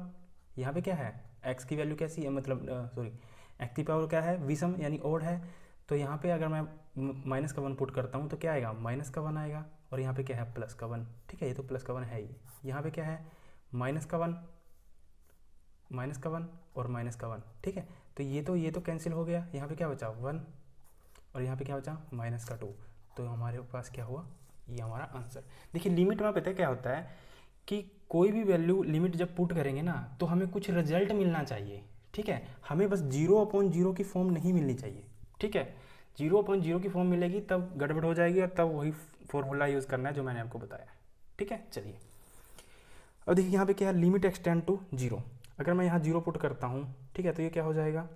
यहाँ पे क्या है x की वैल्यू कैसी है, मतलब सॉरी x की पावर क्या है विषम यानी ओड है, तो यहाँ पे अगर मैं -1 पुट करता हूँ तो क्या आएगा -1 आएगा, और यहाँ पे क्या है +1, ठीक है, ये तो +1 है ही। यहाँ पे क्या है -1 और -1, ठीक है। तो ये तो कैंसिल हो गया, यहाँ पे क्या बचा 1, और यहाँ पे क्या बचा -2, तो हमारे पास क्या हुआ ये हमारा आंसर। देखिए लिमिट में पता है क्या होता है कि कोई भी वैल्यू लिमिट जब पुट करेंगे ना तो हमें कुछ रिजल्ट मिलना चाहिए, ठीक है। हमें बस 0/0 की फॉर्म नहीं मिलनी चाहिए, ठीक है। 0/0 की फॉर्म मिलेगी तब गड़बड़ हो जाएगी, और तब वही फॉर्मूला यूज़ करना है जो मैंने आपको बताया, ठीक है। चलिए अब देखिए यहाँ पे क्या है, लिमिट एक्सटेंड टू जीरो। अगर मैं यहाँ जीरो पुट करता हूँ, ठीक है, तो ये क्या हो जाएगा,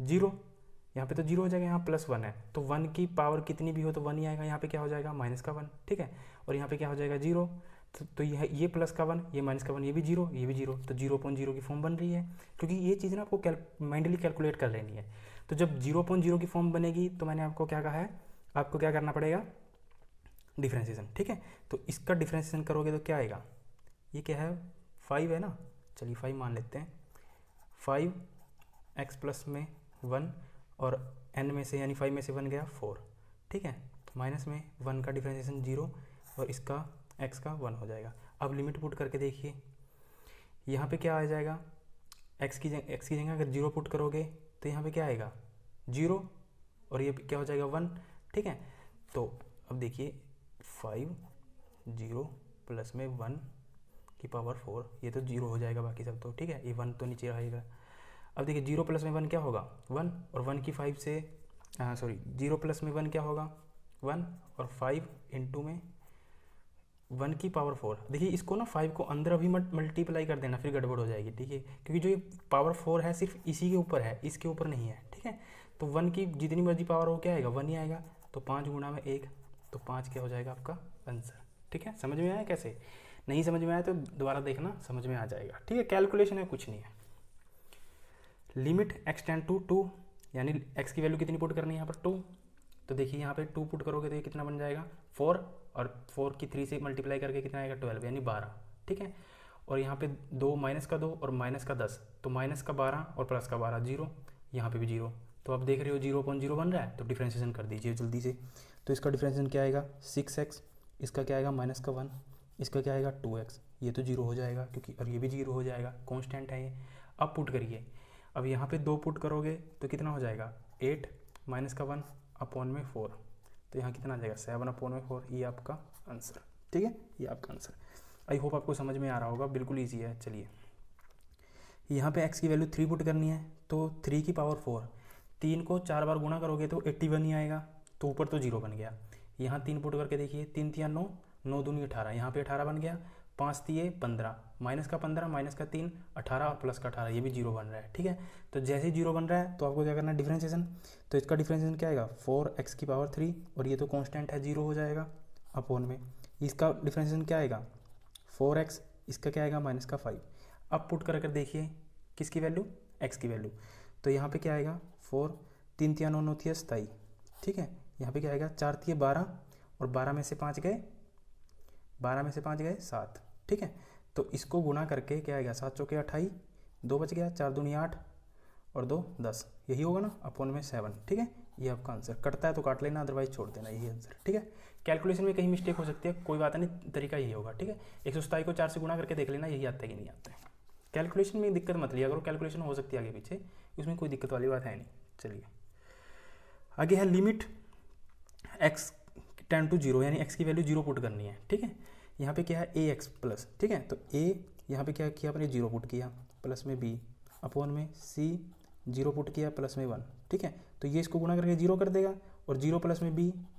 जीरो। यहाँ पे तो जीरो हो जाएगा, यहाँ प्लस वन है तो वन की पावर कितनी भी हो तो वन ही आएगा। यहाँ पे क्या हो जाएगा, माइनस का वन, ठीक है। और यहाँ पे क्या हो जाएगा, जीरो। तो ये प्लस का वन, ये माइनस का वन, ये भी जीरो, ये भी जीरो, तो 0.0 की फॉर्म बन रही है। क्योंकि ये चीज़ ना आपको माइंडली कैलकुलेट कर लेनी है। तो जब 0.0 की फॉर्म बनेगी तो मैंने आपको क्या कहा है, आपको क्या करना पड़ेगा, डिफ्रेंशिएशन, ठीक है। तो इसका डिफ्रेंशिएशन करोगे तो क्या आएगा, ये क्या है, 5 है ना, चलिए 5 मान लेते हैं। 5x प्लस में 1 और n में से यानी 5 में से 1 गया 4, ठीक है। तो माइनस में 1 का डिफ्रेंशिएशन 0 और इसका x का 1 हो जाएगा। अब लिमिट पुट करके देखिए, यहाँ पे क्या आ जाएगा, x की जगह अगर 0 पुट करोगे तो यहाँ पे क्या आएगा, 0 और ये क्या हो जाएगा 1, ठीक है। तो अब देखिए 5 0 प्लस में 1 की पावर 4, ये तो 0 हो जाएगा बाकी सब तो, ठीक है, ये 1 तो नीचे रहेगा। अब देखिए 0 प्लस में 1 क्या होगा, 1, और 1 की 5 से 0 प्लस में 1 क्या होगा, 1, और 5 इंटू में 1 की पावर 4। देखिए इसको ना 5 को अंदर अभी मल्टीप्लाई कर देना, फिर गड़बड़ हो जाएगी, ठीक है। क्योंकि जो ये पावर 4 है सिर्फ इसी के ऊपर है, इसके ऊपर नहीं है, ठीक है। तो 1 की जितनी मर्जी पावर हो क्या आएगा, 1 ही आएगा। तो 5 गुणा में 1, तो 5 क्या हो जाएगा आपका आंसर, ठीक है। समझ में आया कैसे, नहीं समझ में आया तो दोबारा देखना, समझ में आ जाएगा, ठीक है। कैलकुलेशन है, कुछ नहीं है। लिमिट एक्सटेंड टू 2, यानी x की वैल्यू कितनी पुट करनी है यहाँ पर 2। तो देखिए यहाँ पे 2 पुट करोगे तो ये कितना बन जाएगा 4, और 4 की 3 से मल्टीप्लाई करके कितना आएगा 12, यानी 12, ठीक है। और यहाँ पे 2 माइनस का 2 और माइनस का 10, तो माइनस का 12 और प्लस का 12, 0, यहाँ पे भी 0। तो आप देख रहे हो 0.0 बन रहा है, तो डिफ्रेंशिएशन कर दीजिए जल्दी से। तो इसका डिफ्रेंशिएशन क्या आएगा, 6x, इसका क्या आएगा माइनस का 1, इसका क्या आएगा 2x, ये तो 0 हो जाएगा क्योंकि, और ये भी 0 हो जाएगा, कॉन्स्टेंट है ये। अब पुट करिए, अब यहाँ पे 2 पुट करोगे तो कितना हो जाएगा, 8 माइनस का 1 अपॉन में 4, तो यहाँ कितना आ जाएगा 7 अपॉन में 4, ये आपका आंसर, ठीक है, ये आपका आंसर। आई होप आपको समझ में आ रहा होगा, बिल्कुल ईजी है। चलिए यहाँ पे x की वैल्यू 3 पुट करनी है, तो 3 की पावर 4, 3 को 4 बार गुणा करोगे तो 81 ही आएगा, तो ऊपर तो 0 बन गया। यहाँ 3 पुट करके देखिए, 3 तिया 9, 9 दूनी 18, यहाँ पे 18 बन गया, 5 तिये 15, माइनस का 15, माइनस का 3, 18 और प्लस का 18, ये भी 0 बन रहा है, ठीक है। तो जैसे ही 0 बन रहा है तो आपको क्या करना है, डिफ्रेंशिएशन। तो इसका डिफ्रेंशिएशन क्या आएगा, 4x की पावर 3, और ये तो कांस्टेंट है 0 हो जाएगा, अपॉन में इसका डिफ्रेंशिएशन क्या आएगा 4x, इसका क्या आएगा माइनस का 5। अब पुट कर देखिए किसकी वैल्यू, x की वैल्यू। तो यहाँ पे क्या आएगा 4, 3 तिया 9, 9 तिया 27, ठीक है। यहाँ पे क्या आएगा 4 तिये 12, और 12 में से 5 गए, 12 में से 5 गए 7, ठीक है। तो इसको गुणा करके क्या आएगा, 7 चौके 28, 2 बच गया, 4 दूनी 8 और 2 10, यही होगा ना, अपॉन में 7, ठीक है। ये आपका आंसर, कटता है तो काट लेना, अदरवाइज छोड़ देना, यही आंसर, ठीक है। कैलकुलेशन में कहीं मिस्टेक हो सकती है, कोई बात नहीं, तरीका यही होगा, ठीक है। 127 को 4 से गुणा करके देख लेना, यही आता है कि नहीं आता है। कैलकुलेशन में दिक्कत मत लिया करो, कैलकुलेशन हो सकती है आगे पीछे, उसमें कोई दिक्कत वाली बात है नहीं। चलिए आगे है लिमिट x टेंड टू 0, यानी x की वैल्यू 0 पुट करनी है, ठीक है। यहाँ पे क्या है ax प्लस, ठीक है। तो a यहाँ पे क्या किया आपने, 0 पुट किया, प्लस में b अपॉन में c 0 पुट किया, प्लस में 1, ठीक है। तो ये इसको गुणा करके 0 कर देगा, और 0 प्लस में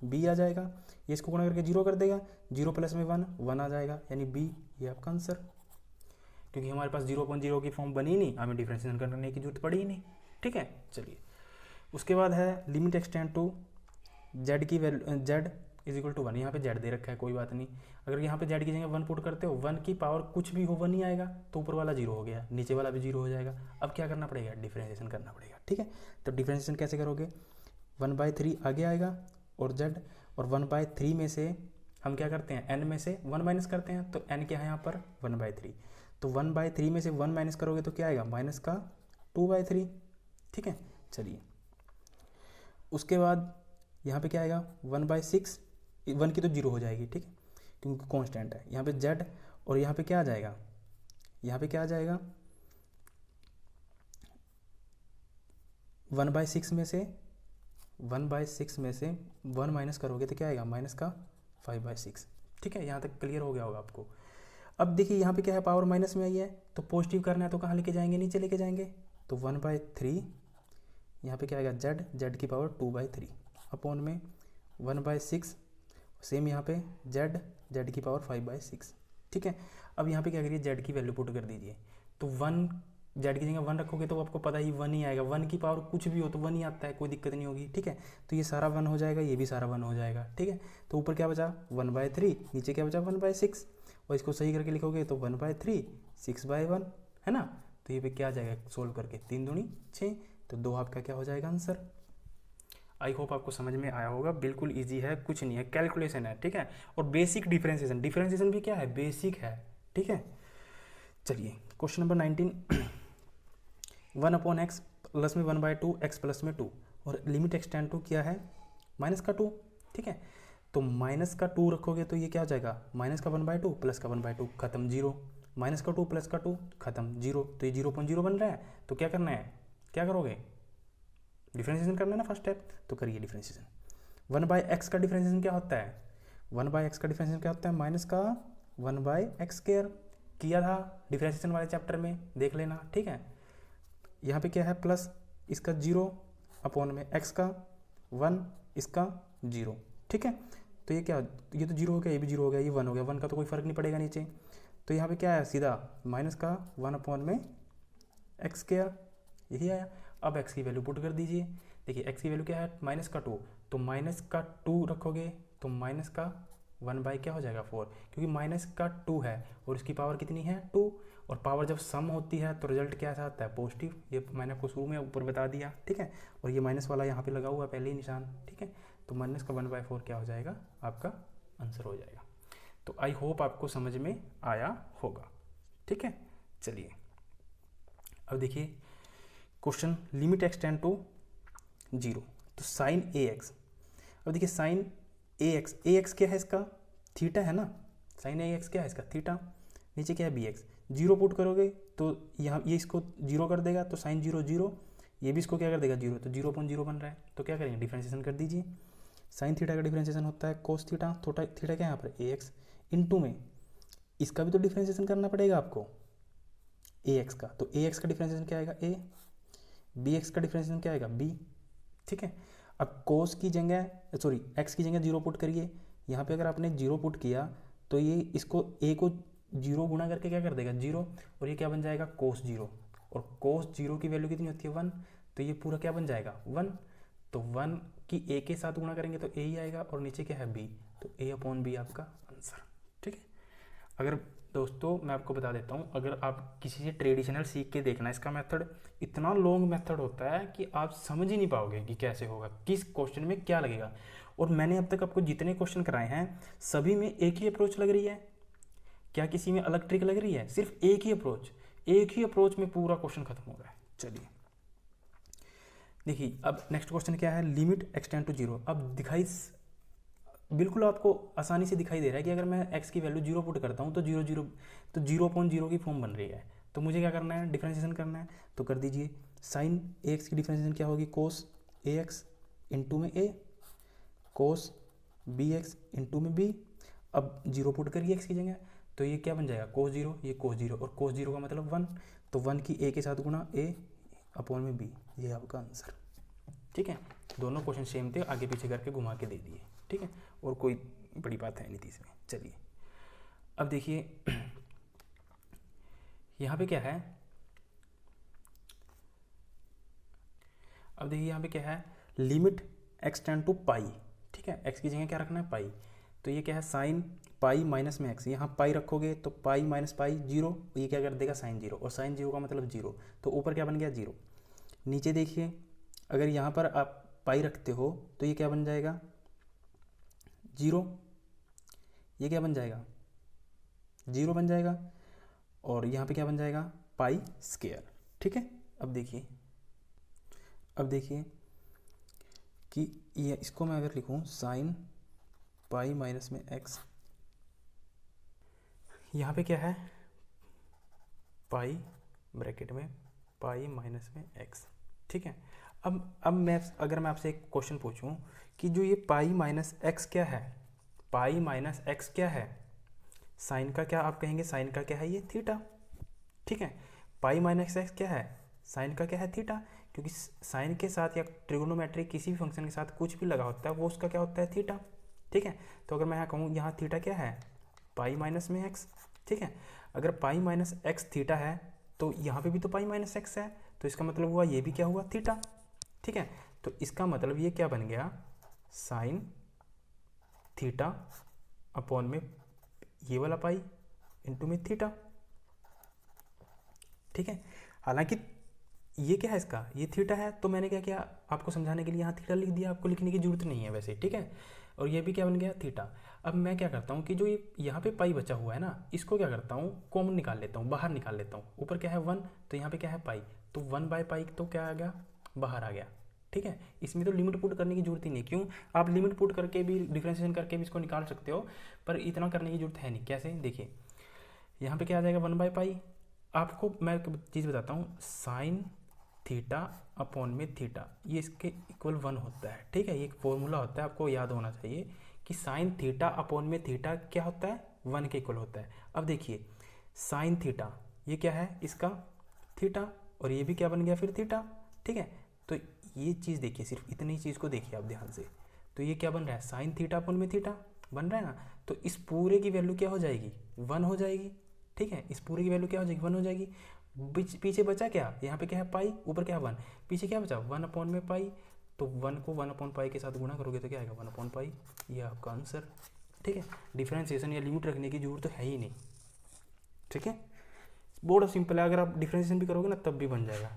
b आ जाएगा, ये इसको गुणा करके 0 कर देगा, 0 प्लस में 1 आ जाएगा, यानी b, ये आपका आंसर। क्योंकि हमारे पास 0.0 की फॉर्म बनी नहीं, हमें डिफ्रेंशिएशन करने की जरूरत पड़ी ही नहीं, ठीक है। चलिए उसके बाद है लिमिट एक्सटेंड टू z की value, z is equal to 1, यहाँ पे z दे रखा है, कोई बात नहीं। अगर यहाँ पे z की जगह 1 पुट करते हो, 1 की पावर कुछ भी हो 1 ही आएगा, तो ऊपर वाला 0 हो गया, नीचे वाला भी 0 हो जाएगा। अब क्या करना पड़ेगा, डिफ्रेंशिएशन करना पड़ेगा, ठीक है। तो डिफ्रेंशिएशन कैसे करोगे, 1/3 आगे आएगा और z, और 1/3 में से हम क्या करते हैं, n में से 1 माइनस करते हैं, तो n क्या है यहाँ पर 1/3, तो 1/3 में से 1 माइनस करोगे तो क्या आएगा, माइनस का 2/3, ठीक है। चलिए उसके बाद यहाँ पे क्या आएगा 1/6, 1 की तो 0 हो जाएगी, ठीक है, क्योंकि कांस्टेंट है। यहाँ पे z, और यहाँ पे क्या आ जाएगा, यहाँ पे क्या आ जाएगा 1/6 में से 1 माइनस करोगे तो क्या आएगा, माइनस का 5/6, ठीक है। यहाँ तक क्लियर हो गया होगा आपको। अब देखिए यहाँ पे क्या है, पावर माइनस में आई है, तो पॉजिटिव करना है तो कहाँ लेके जाएंगे, नीचे लेके जाएंगे, तो 1/3, यहाँ पे क्या आएगा z की पावर 2/3 अपॉन में 1/6, सेम यहाँ पे z की पावर 5/6, ठीक है। अब यहाँ पे क्या करिए, जेड की वैल्यू पुट कर दीजिए। तो 1, जेड की जगह 1 रखोगे तो आपको पता ही 1 ही आएगा, 1 की पावर कुछ भी हो तो 1 ही आता है, कोई दिक्कत नहीं होगी, ठीक है। तो ये सारा 1 हो जाएगा, ये भी सारा 1 हो जाएगा, ठीक है। तो ऊपर क्या बचा 1/3, नीचे क्या बचा 1/6, और इसको सही करके लिखोगे तो 1/3, 6/1 है ना। तो ये पे क्या आ जाएगा सोल्व करके, 3 दूनी 6, तो 2 आपका क्या हो जाएगा आंसर। आई होप आपको समझ में आया होगा, बिल्कुल इजी है, कुछ नहीं है, कैलकुलेशन है, ठीक है। और बेसिक डिफरेंशिएशन भी क्या है, बेसिक है, ठीक है। चलिए क्वेश्चन नंबर 19, 1/x प्लस में 1/2 x प्लस में 2, और लिमिट एक्सटेंड टू क्या है माइनस का 2, ठीक है। तो माइनस का 2 रखोगे तो ये क्या हो जाएगा, माइनस का 1/2 प्लस का 1/2 खत्म 0, माइनस का 2 प्लस का 2 खत्म 0, तो ये 0.0 बन रहा है। तो क्या करना है, क्या करोगे, डिफरेंशिएशन करना है ना फर्स्ट स्टेप, तो करिए डिफरेंशिएशन। 1/x का डिफरेंशिएशन क्या होता है, 1/x का डिफरेंशिएशन क्या होता है, माइनस का 1/x², किया था डिफरेंशिएशन वाले चैप्टर में, देख लेना, ठीक है। यहाँ पे क्या है प्लस इसका 0 अपॉन में x का 1 इसका 0, ठीक है। तो ये क्या, ये तो 0 हो गया, ये भी 0 हो गया, ये 1 हो गया, 1 का तो कोई फर्क नहीं पड़ेगा नीचे। तो यहाँ पे क्या है सीधा माइनस का 1 अपॉन में x², यही आया। अब x की वैल्यू पुट कर दीजिए। देखिए x की वैल्यू क्या है माइनस का 2, तो माइनस का 2 रखोगे तो माइनस का 1 क्या हो जाएगा 4, क्योंकि माइनस का 2 है और इसकी पावर कितनी है 2, और पावर जब सम होती है तो रिजल्ट क्या आता है पॉजिटिव, ये मैंने आपको शुरू में ऊपर बता दिया, ठीक है। और ये माइनस वाला यहाँ पे लगा हुआ है पहले ही निशान, ठीक है। तो माइनस का 1/4 क्या हो जाएगा, आपका आंसर हो जाएगा। तो आई होप आपको समझ में आया होगा, ठीक है। चलिए अब देखिए क्वेश्चन, लिमिट एक्सटेंड टू 0, तो साइन AX। अब देखिए साइन AX क्या है इसका, थीटा है ना, साइन AX क्या है इसका थीटा, नीचे क्या है BX, 0 पुट करोगे तो यहाँ ये इसको 0 कर देगा, तो साइन 0 0, ये भी इसको क्या कर देगा 0, तो 0.0 बन रहा है। तो क्या करेंगे डिफरेंशिएशन कर दीजिए। साइन थीटा का डिफरेंशिएशन होता है कोस थीटा, थीटा क्या है यहाँ पर AX, इनटू में इसका भी तो डिफरेंशिएशन करना पड़ेगा आपको AX का, तो AX का डिफरेंशिएशन क्या आएगा A, BX का डिफरेंशिएशन क्या आएगा B, ठीक है। अब कोस की जगह सॉरी x की जगह 0 पुट करिए, यहाँ पे अगर आपने 0 पुट किया तो ये इसको a को 0 गुणा करके क्या कर देगा 0, और ये क्या बन जाएगा कोस 0, और कोस 0 की वैल्यू कितनी होती है 1, तो ये पूरा क्या बन जाएगा 1, तो 1 की a के साथ गुणा करेंगे तो a ही आएगा, और नीचे क्या है b, तो a/b आपका आंसर, ठीक है। अगर दोस्तों मैं आपको बता देता हूँ, अगर आप किसी से ट्रेडिशनल सीख के देखना, इसका मेथड इतना लॉन्ग मेथड होता है कि आप समझ ही नहीं पाओगे कि कैसे होगा, किस क्वेश्चन में क्या लगेगा। और मैंने अब तक आपको जितने क्वेश्चन कराए हैं सभी में एक ही अप्रोच लग रही है, क्या किसी में अलग ट्रिक लग रही है, सिर्फ एक ही अप्रोच में पूरा क्वेश्चन खत्म हो रहा है। चलिए देखिए अब नेक्स्ट क्वेश्चन क्या है, लिमिट एक्सटेंड टू 0। अब दिखाई बिल्कुल आपको आसानी से दिखाई दे रहा है कि अगर मैं x की वैल्यू 0 पुट करता हूँ तो 0.0 की फॉर्म बन रही है। तो मुझे क्या करना है, डिफरेंशिएशन करना है, तो कर दीजिए। साइन AX की डिफरेंशिएशन क्या होगी, कोस AX इंटू में A, कोस BX इंटू में B। अब 0 पुट करिए x की जगह, तो ये क्या बन जाएगा कोस 0, ये कोस 0, और कोस 0 का मतलब 1, तो 1 की A के साथ गुणा A/b, ये आपका आंसर, ठीक है। दोनों क्वेश्चन सेम थे, आगे पीछे करके घुमा के दे दिए, ठीक है, और कोई बड़ी बात है नहीं थी इसमें। चलिए अब देखिए यहाँ पे क्या है, अब देखिए यहाँ पे क्या है, लिमिट एक्सटेंड टू पाई, ठीक है। x की जगह क्या रखना है पाई, तो ये क्या है साइन पाई माइनस में x, यहाँ पाई रखोगे तो पाई माइनस पाई 0, ये क्या कर देगा साइन 0, और साइन 0 का मतलब 0, तो ऊपर क्या बन गया 0। नीचे देखिए अगर यहाँ पर आप पाई रखते हो तो ये क्या बन जाएगा 0, ये क्या बन जाएगा 0 बन जाएगा, और यहाँ पे क्या बन जाएगा पाई स्क्वायर, ठीक है। अब देखिए कि ये इसको मैं अगर लिखूँ साइन पाई माइनस में x, यहाँ पे क्या है पाई ब्रैकेट में पाई माइनस में x, ठीक है। अब अगर मैं आपसे एक क्वेश्चन पूछूं कि जो ये पाई माइनस एक्स क्या है, पाई माइनस एक्स क्या है, साइन का क्या आप कहेंगे, साइन का क्या है ये थीटा, ठीक है। पाई माइनस एक्स क्या है, साइन का क्या है थीटा, क्योंकि साइन के साथ या ट्रिगोनोमेट्री किसी भी फंक्शन के साथ कुछ भी लगा होता है वो उसका क्या होता है थीटा, ठीक है। तो अगर मैं यहाँ कहूँ यहाँ थीटा क्या है पाई माइनस में एक्स, ठीक है। अगर पाई माइनस एक्स थीटा है तो यहाँ पे भी तो पाई माइनस एक्स है, तो इसका मतलब हुआ ये भी क्या हुआ, थीटा। ठीक है, तो इसका मतलब ये क्या बन गया, साइन थीटा अपॉन में ये वाला पाई इंटू में थीटा। ठीक है, हालांकि ये क्या है इसका, ये थीटा है, तो मैंने क्या किया आपको समझाने के लिए यहाँ थीटा लिख दिया, आपको लिखने की जरूरत नहीं है वैसे। ठीक है, और ये भी क्या बन गया, थीटा। अब मैं क्या करता हूँ कि जो ये यहाँ पे पाई बचा हुआ है ना, इसको क्या करता हूँ, कॉमन निकाल लेता हूँ, बाहर निकाल लेता हूँ। ऊपर क्या है 1, तो यहाँ पे क्या है पाई, तो 1/पाई तो क्या आ गया, बाहर आ गया। ठीक है, इसमें तो लिमिट पुट करने की जरूरत ही नहीं, क्यों, आप लिमिट पुट करके भी डिफरेंशिएशन करके भी इसको निकाल सकते हो, पर इतना करने की जरूरत है नहीं। कैसे, देखिए यहाँ पे क्या आ जाएगा 1/पाई। आपको मैं एक चीज़ बताता हूँ, साइन थीटा अपॉन में थीटा ये इसके इक्वल 1 होता है। ठीक है, ये एक फॉर्मूला होता है, आपको याद होना चाहिए कि साइन थीटा अपॉन में थीटा क्या होता है, 1 के इक्वल होता है। अब देखिए साइन थीटा ये क्या है, इसका थीटा, और ये भी क्या बन गया फिर थीटा। ठीक है, तो ये चीज़ देखिए, सिर्फ इतनी चीज़ को देखिए आप ध्यान से, तो ये क्या बन रहा है, साइन थीटा अपॉन में थीटा बन रहा है ना, तो इस पूरे की वैल्यू क्या हो जाएगी, 1 हो जाएगी। ठीक है, इस पूरे की वैल्यू क्या हो जाएगी, 1 हो जाएगी। पीछे बचा क्या, यहाँ पे क्या है पाई, ऊपर क्या है 1, पीछे क्या बचा 1 अपॉन में पाई, तो 1 को 1 अपॉन पाई के साथ गुणा करोगे तो क्या आएगा 1 अपॉन पाई, ये आपका आंसर। ठीक है, डिफरेंशिएशन या लिमिट रखने की जरूरत तो है ही नहीं। ठीक है, बहुत सिंपल है, अगर आप डिफरेंशिएशन भी करोगे ना तब भी बन जाएगा।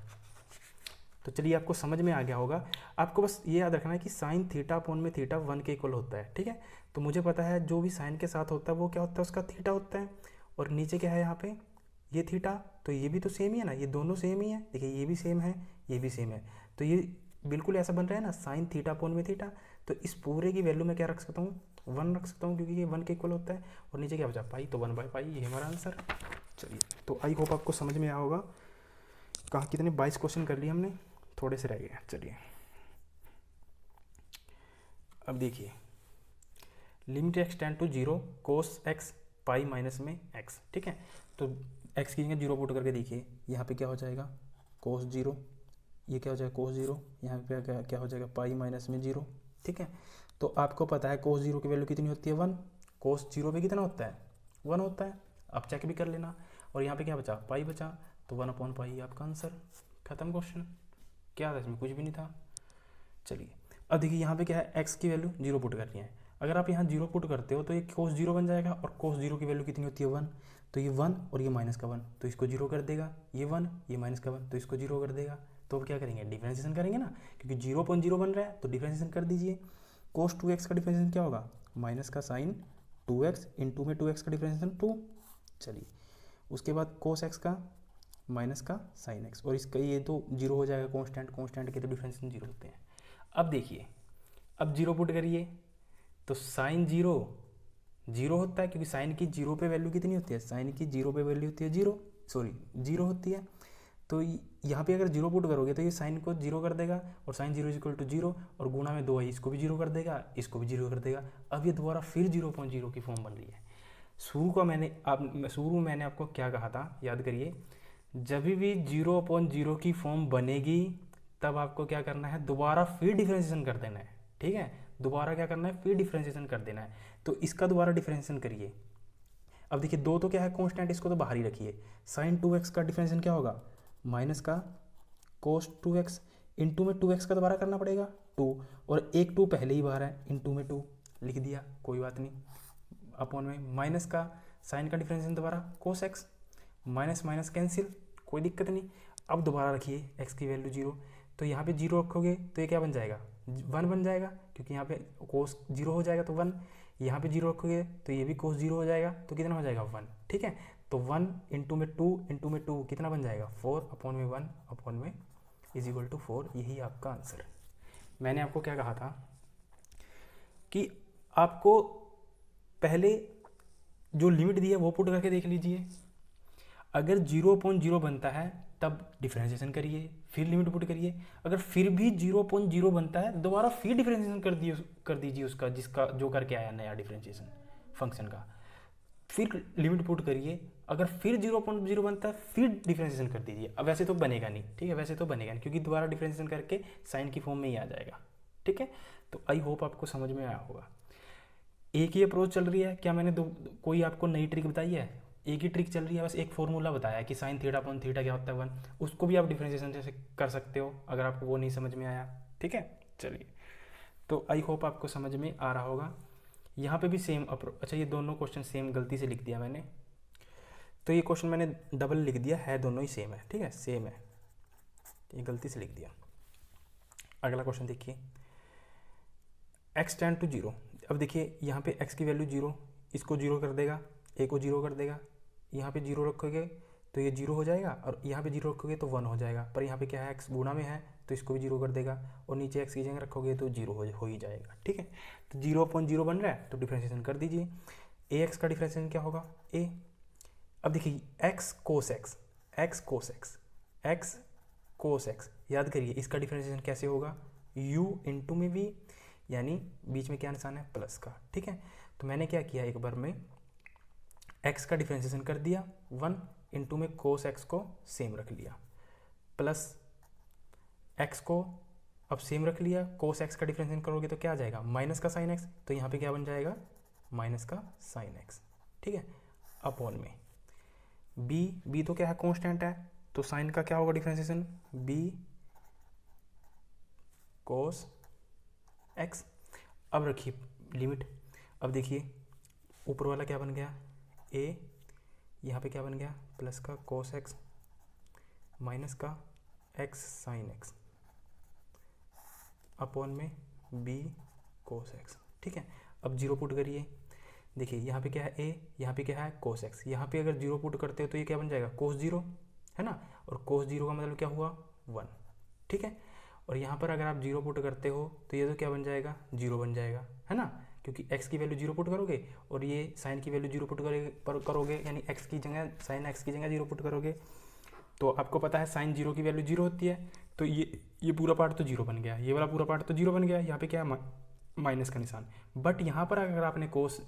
तो चलिए आपको समझ में आ गया होगा। आपको बस ये याद रखना है कि साइन थीटा अपॉन में थीटा 1 के इक्वल होता है। ठीक है, तो मुझे पता है जो भी साइन के साथ होता है वो क्या होता है, उसका थीटा होता है, और नीचे क्या है यहाँ पे ये थीटा, तो ये भी तो सेम ही है ना, ये दोनों सेम ही है। देखिए ये भी सेम है, ये भी सेम है, तो ये बिल्कुल ऐसा बन रहा है ना, साइन थीटा अपॉन में थीटा। तो इस पूरे की वैल्यू में क्या रख सकता हूँ, 1 रख सकता हूँ, क्योंकि ये 1 के इक्वल होता है, और नीचे क्या बचा पाई, तो 1/पाई, ये हमारा आंसर। चलिए, तो आई होप आपको समझ में आया होगा। कहाँ कितने 22 क्वेश्चन कर लिए हमने, थोड़े से रह गए। चलिए अब देखिए, limit x tend to 0 cos x pi minus में एक्स। ठीक है, तो एक्स की जगह 0 पुट करके देखिए, यहाँ पे क्या हो जाएगा कोस 0, ये क्या हो जाएगा कोस 0, यहाँ पे क्या हो जाएगा पाई माइनस में 0। ठीक है, तो आपको पता है कोस 0 की वैल्यू कितनी होती है 1, कोस 0 पे कितना होता है 1 होता है, आप चेक भी कर लेना। और यहाँ पे क्या बचा पाई बचा, तो 1/पाई आपका आंसर, खत्म क्वेश्चन। क्या था इसमें, कुछ भी नहीं था। चलिए अब देखिए यहाँ पे क्या है, एक्स की वैल्यू 0 पुट करनी है। अगर आप यहाँ 0 पुट करते हो तो ये कोस 0 बन जाएगा, और कोस 0 की वैल्यू कितनी होती है 1, तो ये 1 और ये माइनस का 1, तो इसको 0 कर देगा, ये 1 ये माइनस का 1, तो इसको 0 कर देगा। तो अब क्या करेंगे, डिफरेंशिएशन करेंगे ना, क्योंकि 0.0 बन रहा है तो डिफरेंशिएशन कर दीजिए। कोस 2x का डिफरेंशिएशन क्या होगा, माइनस का साइन 2x इंटू में 2x का डिफरेंशिएशन 2। चलिए उसके बाद कोस x का माइनस का साइन x, और इसका ये तो 0 हो जाएगा, कॉन्स्टेंट के तो डिफरेंशिएशन 0 होते हैं। अब देखिए, अब 0 पुट करिए, तो साइन 0 होता है, क्योंकि साइन की 0 पे वैल्यू कितनी होती है, साइन की 0 पे वैल्यू होती है 0 होती है। तो यहाँ पे अगर 0 पुट करोगे तो ये साइन को 0 कर देगा, और साइन 0 इक्वल टू 0, और गुणा में 2 है, इसको भी 0 कर देगा, इसको भी 0 कर देगा। अब ये दोबारा फिर 0.0 की फॉर्म बन रही है। शुरू में मैंने आपको क्या कहा था, याद करिए, जब भी 0.0 की फॉर्म बनेगी तब आपको क्या करना है, दोबारा फिर डिफरेंशिएशन कर देना है। ठीक है, दोबारा क्या करना है, फिर डिफरेंशिएशन कर देना है। तो इसका दोबारा डिफरेंशिएशन करिए। अब देखिए 2 तो क्या है कांस्टेंट, इसको तो बाहर ही रखिए। साइन 2x का डिफरेंशिएशन क्या होगा, माइनस का कोस 2x, इंटू में 2x का दोबारा करना पड़ेगा 2, और एक 2 पहले ही बाहर है, इंटू में 2 लिख दिया, कोई बात नहीं, अपॉन में माइनस का साइन का डिफरेंशिएशन दोबारा कोस x, माइनस माइनस कैंसिल, कोई दिक्कत नहीं। अब दोबारा रखिए x की वैल्यू 0, तो यहाँ पे 0 रखोगे तो ये क्या बन जाएगा 1 बन जाएगा, क्योंकि यहाँ पे कोस 0 हो जाएगा तो 1, यहाँ पे 0 रखोगे तो ये भी कोस 0 हो जाएगा, तो कितना हो जाएगा 1। ठीक है, तो 1 इंटू में 2 कितना बन जाएगा 4 अपॉन में 1 अपॉन में इज इक्वल टू 4, यही आपका आंसर। मैंने आपको क्या कहा था कि आपको पहले जो लिमिट दी है वो पुट करके देख लीजिए। अगर 0.0 बनता है तब डिफरेंशिएशन करिए, फिर लिमिट पुट करिए। अगर फिर भी 0.0 बनता है दोबारा फिर डिफरेंशिएशन कर दीजिए उसका, जिसका जो करके आया नया डिफरेंशिएशन फंक्शन का, फिर लिमिट पुट करिए। अगर फिर 0.0 बनता है फिर डिफरेंशिएशन कर दीजिए। अब वैसे तो बनेगा नहीं, ठीक है, वैसे तो बनेगा नहीं, क्योंकि दोबारा डिफरेंशिएशन करके साइन की फॉर्म में ही आ जाएगा। ठीक है, तो आई होप आपको समझ में आया होगा। एक ही अप्रोच चल रही है क्या, मैंने कोई आपको नई ट्रिक बताई है? एक ही ट्रिक चल रही है, बस एक फॉर्मूला बताया है कि साइन थीटा अपॉन थीटा क्या होता है 1, उसको भी आप डिफ्रेंशिएशन जैसे कर सकते हो अगर आपको वो नहीं समझ में आया। ठीक है, चलिए, तो आई होप आपको समझ में आ रहा होगा। यहाँ पे भी सेम अच्छा, ये दोनों क्वेश्चन सेम गलती से लिख दिया मैंने, तो ये क्वेश्चन मैंने डबल लिख दिया है, दोनों ही सेम है। ठीक है, सेम है, ये गलती से लिख दिया। अगला क्वेश्चन देखिए, x टेंड टू 0। अब देखिए यहाँ पे x की वैल्यू 0, इसको 0 कर देगा, a को 0 कर देगा। यहाँ पे 0 रखोगे तो ये 0 हो जाएगा, और यहाँ पे 0 रखोगे तो 1 हो जाएगा। पर यहाँ पे क्या है, x गुणा में है तो इसको भी 0 कर देगा, और नीचे x की जगह रखोगे तो 0 हो ही जाएगा। ठीक है, तो 0/0 बन रहा है, तो डिफ्रेंशिएशन कर दीजिए। ax का डिफ्रेंशिएशन क्या होगा, a। अब देखिए x cos x, याद करिए इसका डिफ्रेंशिएशन कैसे होगा, u इंटू में v, यानी बीच में क्या निशान है, प्लस का। ठीक है, तो मैंने क्या किया, एक बार में x का डिफ्रेंशिएशन कर दिया 1 इंटू में cos x को सेम रख लिया, प्लस x को अब सेम रख लिया, cos x का डिफ्रेंशिएशन करोगे तो क्या आ जाएगा, माइनस का साइन x, तो यहाँ पे क्या बन जाएगा, माइनस का साइन x। ठीक है, अपॉन में b तो क्या है, कांस्टेंट है, तो साइन का क्या होगा डिफ्रेंशिएशन, b cos x। अब रखिए लिमिट, अब देखिए ऊपर वाला क्या बन गया, a, यहाँ पे क्या बन गया, प्लस का cos x माइनस का x sin x अपॉन में b cos x। ठीक है, अब 0 पुट करिए, देखिए यहाँ पे क्या है a, यहाँ पे क्या है cos x, यहाँ पे अगर 0 पुट करते हो तो ये क्या बन जाएगा, cos 0 है ना, और cos 0 का मतलब क्या हुआ, 1। ठीक है, और यहाँ पर अगर आप 0 पुट करते हो तो ये तो क्या बन जाएगा, 0 बन जाएगा, है ना, क्योंकि x की वैल्यू 0 पुट करोगे और ये साइन की वैल्यू 0 पुट करोगे, यानी x की जगह साइन x की जगह 0 पुट करोगे, तो आपको पता है साइन 0 की वैल्यू 0 होती है, तो ये पूरा पार्ट तो 0 बन गया, ये वाला पूरा पार्ट तो 0 बन गया। यहाँ पे क्या है, माइनस का निशान, बट यहाँ पर अगर आपने कोस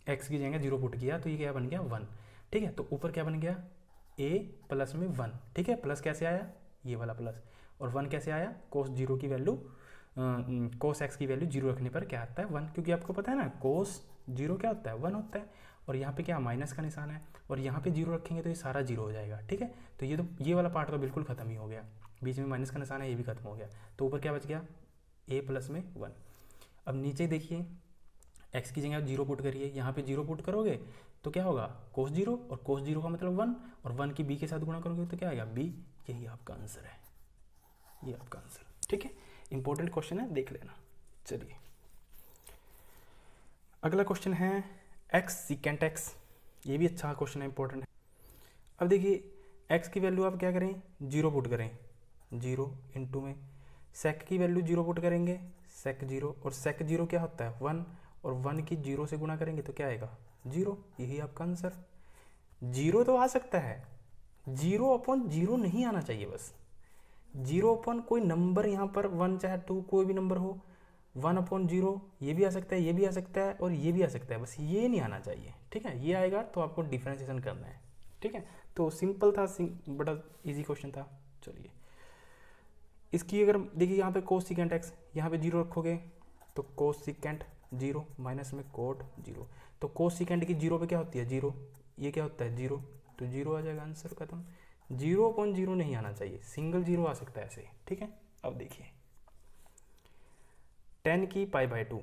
x की जगह 0 पुट किया तो ये क्या बन गया, 1। ठीक है, तो ऊपर क्या बन गया, a प्लस में 1। ठीक है, प्लस कैसे आया, ये वाला प्लस, और 1 कैसे आया, कोस 0 की वैल्यू, कोस x की वैल्यू 0 रखने पर क्या आता है, 1, क्योंकि आपको पता है ना कोस 0 क्या होता है, 1 होता है, और यहाँ पे क्या माइनस का निशान है, और यहाँ पे 0 रखेंगे तो ये सारा 0 हो जाएगा। ठीक है, तो ये वाला पार्ट तो बिल्कुल खत्म ही हो गया, बीच में माइनस का निशान है, ये भी खत्म हो गया, तो ऊपर क्या बच गया, a प्लस में 1। अब नीचे देखिए x की जगह 0 पुट करिए, यहाँ पे 0 पुट करोगे तो क्या होगा, कोस 0, और कोस 0 का मतलब 1, और 1 की b के साथ गुणा करोगे तो क्या आएगा, b। यही आपका आंसर है, ये आपका आंसर। ठीक है, इंपॉर्टेंट क्वेश्चन है, देख लेना। चलिए अगला क्वेश्चन है x सीकेंट x, ये भी अच्छा क्वेश्चन है, इंपॉर्टेंट है। अब देखिए x की वैल्यू आप क्या करें, 0 पुट करें, 0 इंटू में सेक की वैल्यू 0 पुट करेंगे, सेक 0, और सेक 0 क्या होता है, 1, और 1 की 0 से गुणा करेंगे तो क्या आएगा, 0। यही आपका आंसर। 0 तो आ सकता है, 0/0 नहीं आना चाहिए, बस 0 कोई नंबर, यहाँ पर 1 चाहे 2 कोई भी नंबर हो, 1/0 ये भी आ सकता है, ये भी आ सकता है, और ये भी आ सकता है, बस ये नहीं आना चाहिए। ठीक है, ये आएगा तो आपको डिफरेंशिएशन करना है। ठीक है, तो सिंपल था, बड़ा इजी क्वेश्चन था। चलिए इसकी अगर देखिए यहाँ पे कोस सीकेंट x, यहाँ पे 0 रखोगे तो कोस सीकेंट 0 माइनस में कोट 0, तो कोस सीकेंट की 0 पे क्या होती है, 0, ये क्या होता है 0, तो 0 आ जाएगा, आंसर खत्म। 0/0 नहीं आना चाहिए, सिंगल 0 आ सकता है ऐसे। ठीक है, अब देखिए 10 की π/2।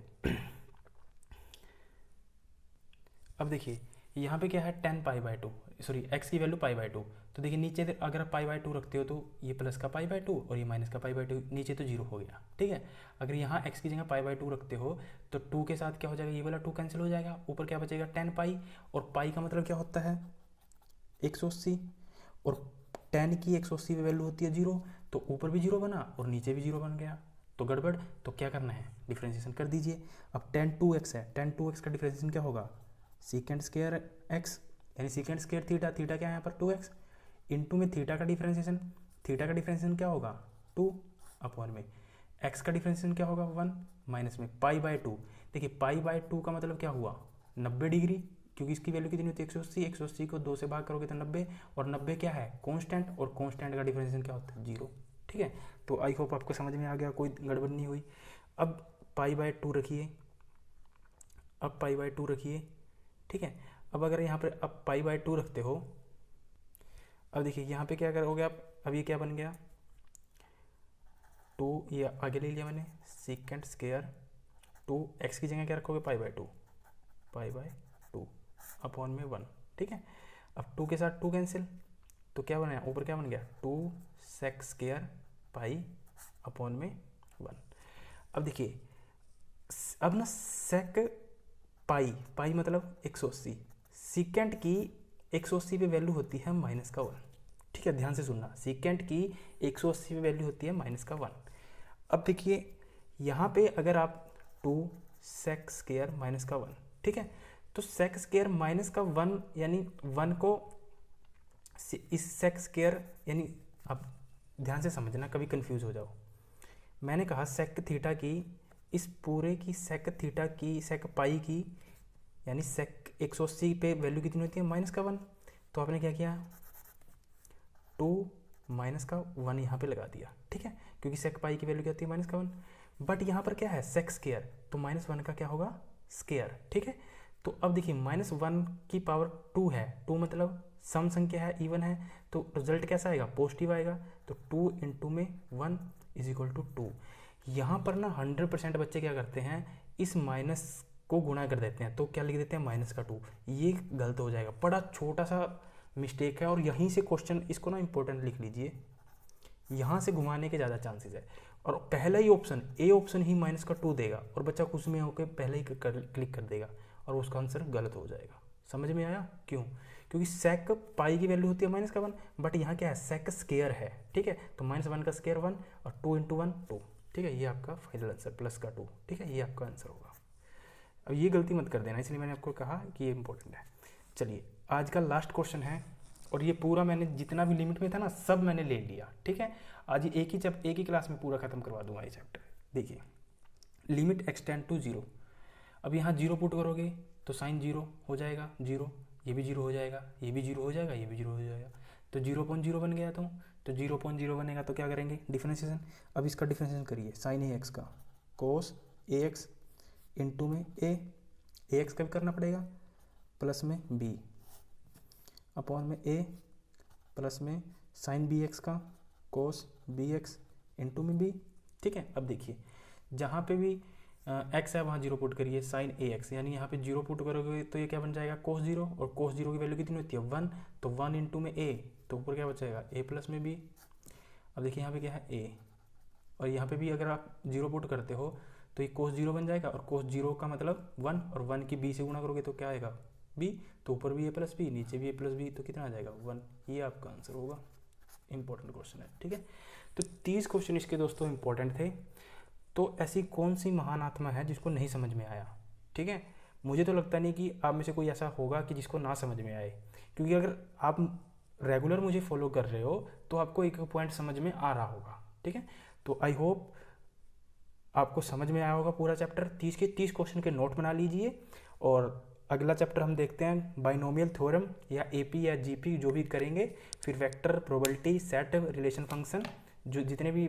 अब देखिए यहाँ पे क्या है, 10 π/2, सॉरी x की वैल्यू π/2, तो देखिए नीचे अगर आप π/2 रखते हो तो ये प्लस का π/2 और ये माइनस का π/2, नीचे तो 0 हो गया। ठीक है, अगर यहाँ x की जगह π/2 रखते हो तो 2 के साथ क्या हो जाएगा, ये वाला 2 कैंसिल हो जाएगा, ऊपर क्या बचेगा 10 π, और पाई का मतलब क्या होता है 180, और 10 की 180 की वैल्यू होती है 0, तो ऊपर भी 0 बना और नीचे भी 0 बन गया, तो गड़बड़। तो क्या करना है, डिफ्रेंशिएशन कर दीजिए। अब 10 2x है, 10 2x का डिफ्रेंशिएशन क्या होगा, सीकेंट स्क्वायर x, यानी सीकेंट स्क्वायर थीटा, थीटा क्या है यहाँ पर 2x, इंटू में थीटा का डिफ्रेंशिएशन, थीटा का डिफ्रेंशिएशन क्या होगा 2, अपॉन में x का डिफ्रेंशिएशन क्या होगा 1, माइनस में π/2। देखिए π/2 का मतलब क्या हुआ 90 डिग्री, क्योंकि इसकी वैल्यू कितनी होती है 180, 180 को 2 से भाग करोगे तो 90, और 90 क्या है कांस्टेंट, और कांस्टेंट का डिफरेंशिएशन क्या होता है 0। ठीक है, तो आई होप आपको समझ में आ गया, कोई गड़बड़ नहीं हुई। अब π/2 रखिए, अब π/2 रखिए। ठीक है, अब अगर यहाँ पर आप पाई बाय 2 रखते हो, अब देखिए यहाँ पे क्या करोगे आप, अब ये क्या बन गया 2, ये आगे ले लिया मैंने सेकेंड स्क्वायर 2, एक्स की जगह क्या रखोगे पाई बाय 2 अपॉन में 1, ठीक है। अब 2 के साथ 2 कैंसिल, तो क्या बना, ऊपर क्या बन गया 2 सेक स्क्वायर पाई अपॉन में 1। अब देखिए अब ना सेक पाई मतलब 180, सीकेंट की 180 पे वैल्यू होती है -1, ठीक है, ध्यान से सुनना, सीकेंट की 180 पे वैल्यू होती है -1। अब देखिए यहाँ पे अगर आप 2 सेक स्क्वायर -1, ठीक है, तो सेक स्क्वायर -1 यानी 1 को इस सेक स्क्वायर यानी, आप ध्यान से समझना कभी कंफ्यूज हो जाओ, मैंने कहा सेक थीटा की इस पूरे की सेक थीटा की सेक पाई की यानी सेक 180 पे वैल्यू कितनी होती है -1, तो आपने क्या किया 2 -1 यहाँ पे लगा दिया, ठीक है, क्योंकि सेक पाई की वैल्यू क्या होती है -1, बट यहाँ पर क्या है सेक स्क्वायर, तो -1 का क्या होगा स्क्वायर, ठीक है। तो अब देखिए -1 की पावर 2 है, 2 मतलब सम संख्या है, इवन है, तो रिजल्ट कैसा आएगा पॉजिटिव आएगा, तो 2 इंटू में 1 = 2। यहाँ पर ना 100% बच्चे क्या करते हैं, इस माइनस को गुणा कर देते हैं, तो क्या लिख देते हैं -2, ये गलत हो जाएगा, बड़ा छोटा सा मिस्टेक है, और यहीं से क्वेश्चन इसको ना इंपॉर्टेंट लिख लीजिए, यहाँ से घुमाने के ज़्यादा चांसेस है, और पहला ही ऑप्शन ए ऑप्शन ही -2 देगा, और बच्चा कुछ में होकर पहले ही क्लिक कर देगा, और उसका आंसर गलत हो जाएगा। समझ में आया क्यों? क्योंकि सेक पाई की वैल्यू होती है -1, बट यहाँ क्या है सेक स्क्वायर है, ठीक है, तो -1 का स्क्वायर 1 और 2 × 1 2, ठीक है, ये आपका फाइनल आंसर प्लस का 2, ठीक है, ये आपका आंसर होगा। अब ये गलती मत कर देना, इसलिए मैंने आपको कहा कि ये इंपॉर्टेंट है। चलिए आज का लास्ट क्वेश्चन है, और ये पूरा मैंने जितना भी लिमिट में था ना सब मैंने ले लिया, ठीक है, आज एक ही क्लास में पूरा खत्म करवा दूंगा ये चैप्टर। देखिए लिमिट एक्सटेंड टू 0, अब यहाँ 0 पुट करोगे तो साइन 0 हो जाएगा, 0, ये भी 0 हो जाएगा, ये भी 0 हो जाएगा, ये भी 0 हो जाएगा, तो 0.0 बन गया, तो 0.0 बनेगा, तो क्या करेंगे डिफरेंशिएशन। अब इसका डिफरेंशिएशन करिए, साइन AX का कोस AX इंटू में AX का भी करना पड़ेगा, प्लस में B अपॉन में A प्लस में साइन BX का कोस BX इंटू में B, ठीक है। अब देखिए जहाँ पे भी x है वहाँ 0 पुट करिए, साइन AX यानी यहाँ पे 0 पुट करोगे तो ये क्या बन जाएगा cos 0, और cos 0 की वैल्यू कितनी होती है 1, तो 1 इंटू में A, तो ऊपर क्या बचेगा A प्लस में B। अब देखिए यहाँ पे क्या है A, और यहाँ पे भी अगर आप 0 पुट करते हो तो ये cos 0 बन जाएगा, और cos 0 का मतलब 1, और 1 की B से गुणा करोगे तो क्या आएगा B, तो ऊपर भी A प्लस B नीचे भी A प्लस B, तो कितना आ जाएगा 1, ये आपका आंसर होगा। इंपॉर्टेंट क्वेश्चन है, ठीक है। तो 30 क्वेश्चन इसके दोस्तों इंपॉर्टेंट थे। तो ऐसी कौन सी महान आत्मा है जिसको नहीं समझ में आया, ठीक है, मुझे तो लगता नहीं कि आप में से कोई ऐसा होगा कि जिसको ना समझ में आए, क्योंकि अगर आप रेगुलर मुझे फॉलो कर रहे हो तो आपको एक पॉइंट समझ में आ रहा होगा, ठीक है। तो आई होप आपको समझ में आया होगा पूरा चैप्टर। 30 क्वेश्चन के नोट बना लीजिए, और अगला चैप्टर हम देखते हैं बाइनोमियल थ्योरम या AP या GP जो भी करेंगे, फिर vector, probability, set, relation function, जो जितने भी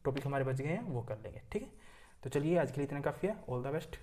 टॉपिक हमारे बच गए हैं वो कर लेंगे, ठीक है। तो चलिए आज के लिए इतना काफ़ी है। All the best.